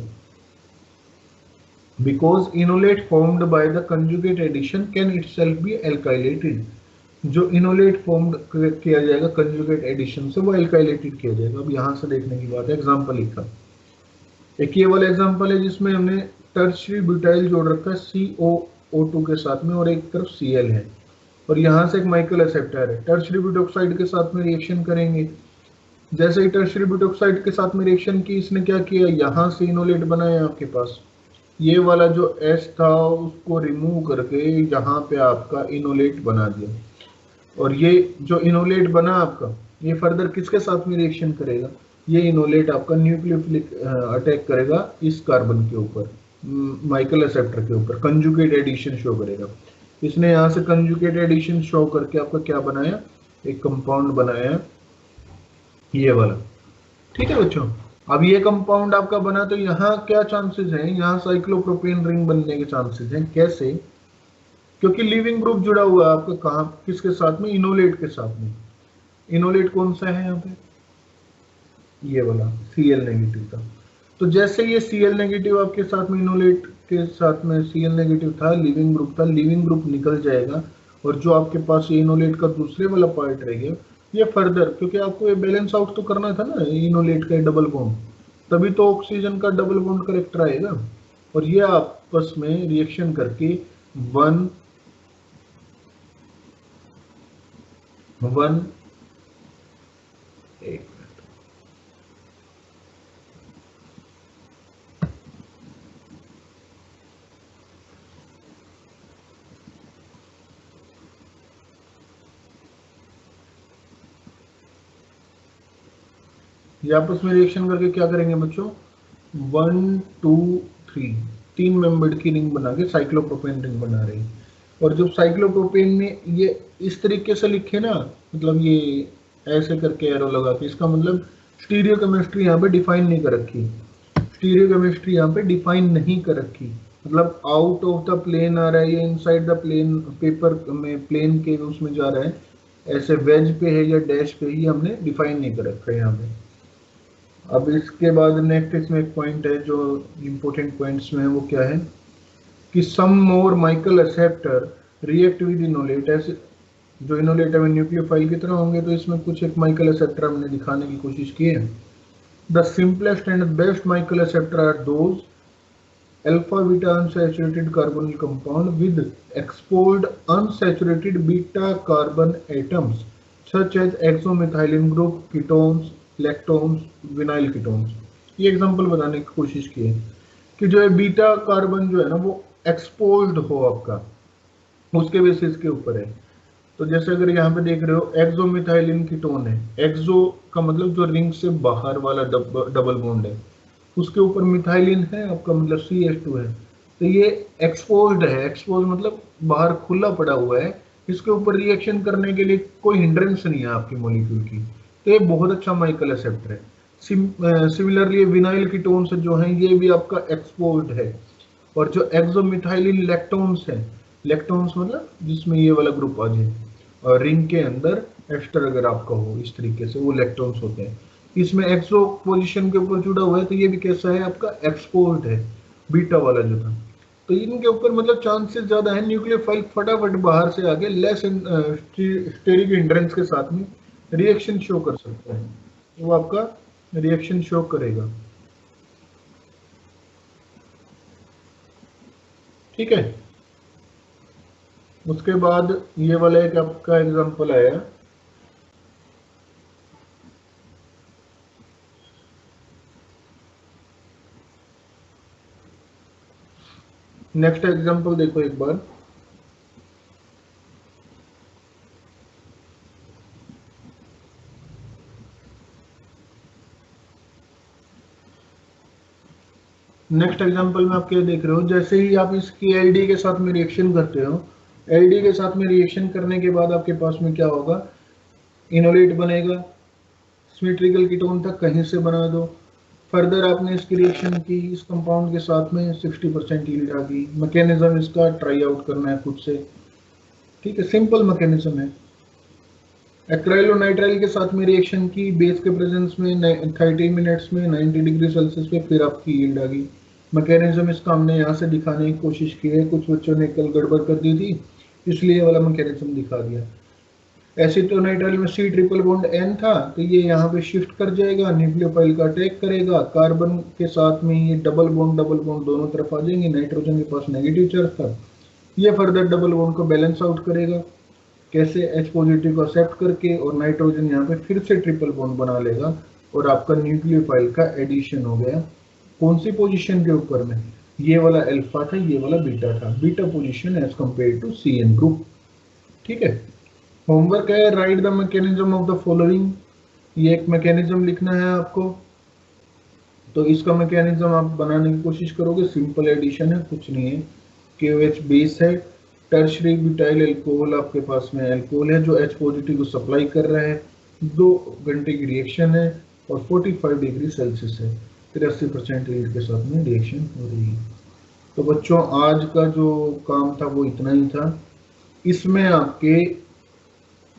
because enolate formed by the conjugate addition can itself be alkylated, जो इनोलेट फॉर्म्ड किया जाएगा कंजुगेट एडिशन से वो एल्काइलेटेड किया जाएगा। अब यहां से देखने की बात है, एग्जांपल लिखा, एक ये वाला एग्जांपल है जिसमें हमने टर्शियरी ब्यूटाइल जोड़ रखा है COO2 के साथ में और एक तरफ Cl है, और यहाँ से एक माइकल एक्सेप्टर है, टर्शियरी ब्यूटॉक्साइड के साथ में रिएक्शन करेंगे। जैसे ही टर्शियरी ब्यूटॉक्साइड के साथ में रिएक्शन की, इसने क्या किया, यहाँ से इनोलेट बनाया आपके पास, ये वाला जो S था उसको रिमूव करके यहाँ पे आपका इनोलेट बना दिया, और ये जो इनोलेट बना आपका, ये फर्दर किसके साथ में रिएक्शन करेगा, ये इनोलेट आपका न्यूक्लियोफिलिक अटैक करेगा इस कार्बन के ऊपर, माइकल एक्सेप्टर के ऊपर, कंजुगेट एडिशन शो करेगा। इसने यहाँ से कंजुगेट एडिशन शो करके आपका क्या बनाया, एक कंपाउंड बनाया ये वाला। ठीक है बच्चों, अब ये कंपाउंड आपका बना तो यहाँ क्या चांसेस हैं, यहाँ साइक्लोप्रोपेन रिंग बनने के चांसेस हैं। कैसे, क्योंकि लिविंग ग्रुप जुड़ा हुआ है आपका, कहाँ, किसके साथ में, इनोलेट के साथ में। इनोलेट कौन सा है यहाँ पे, ये वाला Cl नेगेटिव था। तो जैसे ये Cl नेगेटिव आपके साथ में, इनोलेट के साथ में Cl नेगेटिव था, लिविंग ग्रुप था, लिविंग ग्रुप निकल जाएगा, और जो आपके पास ये इनोलेट का दूसरे वाला पार्ट रह गया, ये फर्दर, क्योंकि आपको ये बैलेंस आउट तो करना था ना इनोलेट का डबल बॉन्ड, तभी तो ऑक्सीजन का डबल बॉन्ड करेक्टर आएगा, और ये आपस में रिएक्शन करके वन एक ये आपस में रिएक्शन करके क्या करेंगे बच्चों, 1 2 3 तीन मेंबर्ड की रिंग बना के साइक्लोप्रोपेन रिंग बना रही है। और जब साइक्लोप्रोपेन में ये इस तरीके से लिखे ना, मतलब ये ऐसे करके एरो लगा के, इसका मतलब स्टीरियो केमिस्ट्री यहाँ पे डिफाइन नहीं कर रखी, स्टीरियो केमिस्ट्री यहाँ पे डिफाइन नहीं कर रखी, मतलब आउट ऑफ द प्लेन आ रहा है, ये इनसाइड द प्लेन पेपर में प्लेन के उसमें जा रहा है, ऐसे वेज पे है या डैश पे, ही हमने डिफाइन नहीं कर रखा है यहाँ पे। अब इसके बाद नेक्स्ट इसमें एक पॉइंट है जो इंपॉर्टेंट पॉइंट्स में है, वो क्या है कि some more Michael acceptor react with enolate, ऐसे जो इनोलेट है न्यूक्लियोफाइल की तरह होंगे, तो इसमें कुछ एक माइकल एक्सेप्टर हमने दिखाने की कोशिश की है। The simplest and best Michael acceptor are those alpha beta unsaturated carbonyl compound with exposed unsaturated beta carbon atoms such as exomethylene group, ketones, lactones, vinyl ketones. ये एग्जांपल बताने की कोशिश की है कि जो है बीटा कार्बन जो है ना वो एक्सपोज्ड हो आपका, उसके बेसिस के ऊपर है। तो जैसे अगर यहाँ पे देख रहे हो एक्सोमिथाइलिन कीटोन है, एक्सो का मतलब जो रिंग से बाहर वाला डबल बॉन्ड है, उसके ऊपर मिथाइलिन है आपका, मतलब CH2 है, तो ये एक्सपोज्ड है, एक्सपोज मतलब बाहर खुला पड़ा हुआ है, इसके ऊपर रिएक्शन करने के लिए कोई हिंड्रेंस नहीं है आपकी मॉलिक्यूल की, तो ये बहुत अच्छा माइकल एक्सेप्टर है। सिमिलरली विनाइल कीटोन्स जो हैं ये भी आपका एक्सपोज्ड है, और जो एक्सोमिथाइलिन लैक्टोन्स है, लैक्टोन्स मतलब जिसमें ये वाला ग्रुप आ जाए और रिंग के अंदर एस्टर अगर आपका हो इस तरीके से, वो लैक्टोन्स होते हैं, इसमें एक्सो पोजीशन के ऊपर जुड़ा हुआ है, तो ये भी कैसा है आपका, एक्सपोज्ड है, बीटा वाला जो था। तो इनके ऊपर मतलब चांसेस ज्यादा है न्यूक्लियोफाइल फटाफट बाहर से आके लेस स्टेरिक हिंड्रेंस के साथ में रिएक्शन शो कर सकता है, वो आपका रिएक्शन शो करेगा। ठीक है, उसके बाद ये वाला एक आपका एग्जांपल आया, नेक्स्ट एग्जांपल देखो एक बार, नेक्स्ट एग्जांपल में आप क्या देख रहे हो, जैसे ही आप इसकी एलडी के साथ में रिएक्शन करते हो, एलडी के साथ में रिएक्शन करने के बाद आपके पास में क्या होगा, इनोलेट बनेगा, सिमेट्रिकल कीटोन तक कहीं से बना दो, फर्दर आपने इसकी रिएक्शन की इस कंपाउंड के साथ में 60% यील्ड आ गई। मैकेनिज्म इसका ट्राई आउट करना है खुद से, ठीक है, सिंपल मैकेनिज्म है। एक्राइलोनाइट्राइल के साथ में रिएक्शन की बेस के प्रेजेंस में 30 मिनट्स में 90 डिग्री सेल्सियस पे, फिर आपकी यील्ड आ गई। मैकेनिज्म इसका हमने यहाँ से दिखाने की कोशिश की है, कुछ बच्चों ने कल गड़बड़ कर दी थी इसलिए वाला मैकेनिज्म दिखा दिया। एसीटोनाइट्राइल में C ट्रिपल बॉन्ड N था, तो ये यहाँ पे शिफ्ट कर जाएगा, न्यूक्लियोफाइल का अटैक करेगा, कार्बन के साथ में ये डबल बॉन्ड दोनों तरफ आ जाएंगे, नाइट्रोजन के पास नेगेटिव चार्ज था, ये फर्दर डबल बॉन्ड को बैलेंस आउट करेगा। कैसे? H पॉजिटिव को एक्सेप्ट करके, और नाइट्रोजन यहाँ पे फिर से ट्रिपल बॉन्ड बना लेगा और आपका न्यूक्लियोफाइल का एडिशन हो गया। कौन सी पोजीशन के ऊपर में? ये वाला अल्फा था, ये वाला बीटा था, beta position as compare to CN group, ठीक है। होमवर्क है, write the mechanism of the following. ये एक मैकेनिज्म लिखना है आपको, तो इसका मैकेनिज्म आप बनाने की कोशिश करोगे। सिंपल एडिशन है, कुछ नहीं है। KOH बेस है, टर्शरी ब्यूटाइल अल्कोहल आपके पास में अल्कोहल है जो H पॉजिटिव को सप्लाई कर रहा है, 2 घंटे की रिएक्शन है और 45 डिग्री सेल्सियस है, 83% यील्ड के साथ में रिएक्शन हो रही है। तो बच्चों आज का जो काम था वो इतना ही था। इसमें आपके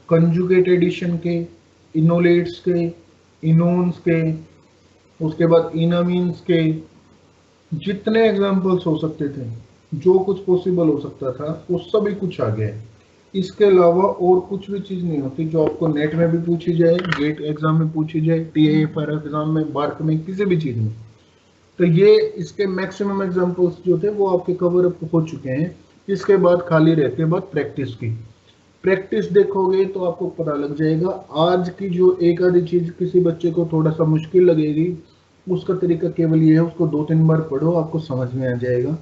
कंजुगेट एडिशन के, इनोलेट्स के, इनोन्स के, उसके बाद इनामीन्स के, जितने एग्जाम्पल्स हो सकते थे, जो कुछ पॉसिबल हो सकता था, वो सभी कुछ आ गया है। इसके अलावा और कुछ भी चीज नहीं होती जो आपको नेट में भी पूछी जाए, गेट एग्जाम में पूछी जाए, TIFR एग्जाम में, बार्क में, किसी भी चीज में। तो ये इसके मैक्सिमम एग्जाम्पल्स जो थे वो आपके कवर अप हो चुके हैं। इसके बाद खाली रहती है बात प्रैक्टिस की। प्रैक्टिस देखोगे तो आपको पता लग जाएगा। आज की जो एक आधी चीज किसी बच्चे को थोड़ा सा मुश्किल लगेगी, उसका तरीका केवल ये है, उसको 2-3 बार पढ़ो, आपको समझ में आ जाएगा।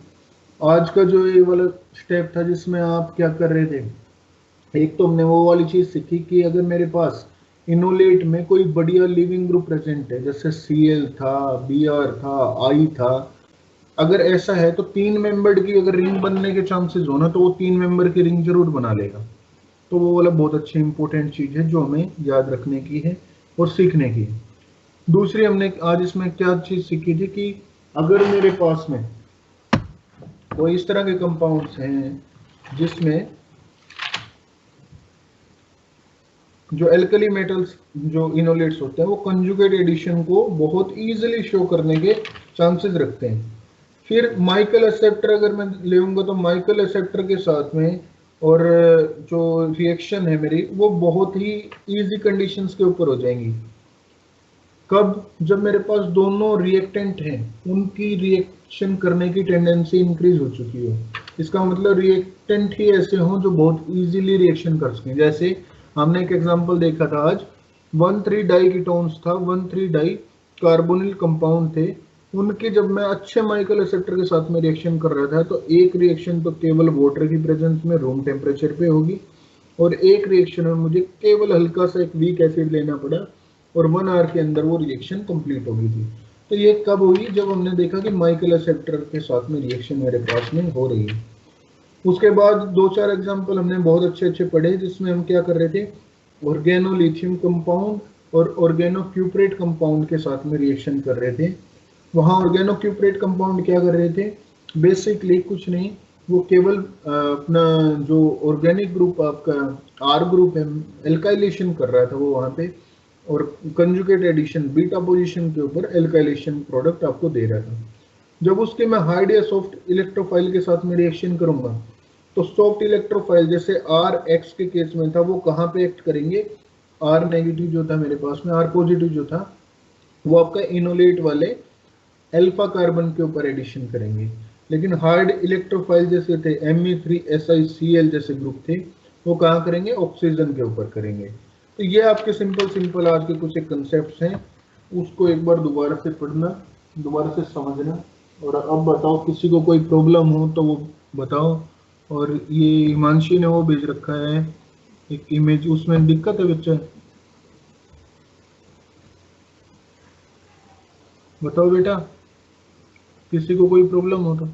आज का जो ये वाला स्टेप था जिसमें आप क्या कर रहे थे, एक तो हमने वो वाली चीज सीखी कि अगर मेरे पास इनोलेट में कोई बढ़िया लिविंग ग्रुप प्रेजेंट है, जैसे Cl था, Br था, I था, अगर ऐसा है तो 3 मेंबर्ड की अगर रिंग बनने के चांसेस हो ना, तो वो 3 मेंबर की रिंग जरूर बना लेगा। तो वो वाला बहुत अच्छी इंपॉर्टेंट चीज है जो हमें याद रखने की है और सीखने की है। दूसरी हमने आज इसमें क्या चीज सीखी थी कि अगर मेरे पास में कोई इस तरह के कंपाउंड्स हैं जिसमें जो एल्कली मेटल्स जो इनोलेट्स होते हैं वो कंजुगेट एडिशन को बहुत इजीली शो करने के चांसेस रखते हैं। फिर माइकल एक्सेप्टर अगर मैं लेऊंगा तो माइकल एक्सेप्टर के साथ में और जो रिएक्शन है मेरी वो बहुत ही इजी कंडीशंस के ऊपर हो जाएंगी। कब? जब मेरे पास दोनों रिएक्टेंट हैं, उनकी रिएक्शन करने की टेंडेंसी इंक्रीज हो चुकी हो। इसका मतलब रिएक्टेंट ही ऐसे हों जो बहुत इजीली रिएक्शन कर सकें। जैसे हमने एक एग्जांपल देखा था आज, 1,3 डाई कीटोन्स था, 1,3 डाई कार्बोनिल कंपाउंड थे, उनके जब मैं अच्छे माइकल एक्सेप्टर के साथ में रिएक्शन कर रहा था तो एक रिएक्शन तो केवल वाटर की प्रेजेंस में रूम टेम्परेचर पे होगी, और एक रिएक्शन में मुझे केवल हल्का सा एक वीक एसिड लेना पड़ा और 1 आवर के अंदर वो रिएक्शन कंप्लीट हो गई थी। तो ये कब हुई? जब हमने देखा कि माइकल एक्सेप्टर के साथ में रिएक्शन मेरे पास में हो रही है। उसके बाद 2-4 एग्जाम्पल हमने बहुत अच्छे पढ़े जिसमें हम क्या कर रहे थे, ऑर्गेनोलिथियम कंपाउंड और ऑर्गेनोक्यूपरेट कंपाउंड के साथ में रिएक्शन कर रहे थे। वहाँ ऑर्गेनोक्यूपरेट कंपाउंड क्या कर रहे थे, बेसिकली कुछ नहीं, वो केवल अपना जो ऑर्गेनिक ग्रुप आपका R ग्रुप है, एल्काइलेशन कर रहा था वो वहाँ पे, और कंजुगेट एडिशन बीटा पोजीशन के ऊपर एल्काइलेशन प्रोडक्ट आपको दे रहा था। जब उसके मैं हार्ड या सॉफ्ट इलेक्ट्रोफाइल के साथ में रिएक्शन करूंगा तो सॉफ्ट इलेक्ट्रोफाइल जैसे RX के केस में था, वो कहाँ पे एक्ट करेंगे, R नेगेटिव जो था मेरे पास में, R पॉजिटिव जो था वो आपका इनोलेट वाले अल्फा कार्बन के ऊपर एडिशन करेंगे। लेकिन हार्ड इलेक्ट्रोफाइल जैसे थे Me3SiCl जैसे ग्रुप थे, वो कहाँ करेंगे, ऑक्सीजन के ऊपर करेंगे। तो ये आपके सिंपल आज के कुछ एक कंसेप्ट हैं, उसको एक बार दोबारा से पढ़ना, दोबारा से समझना। और अब बताओ किसी को कोई प्रॉब्लम हो तो वो बताओ। और ये हिमांशी ने वो भेज रखा है एक इमेज, उसमें दिक्कत है बच्चा, बताओ बेटा, किसी को कोई प्रॉब्लम हो तो।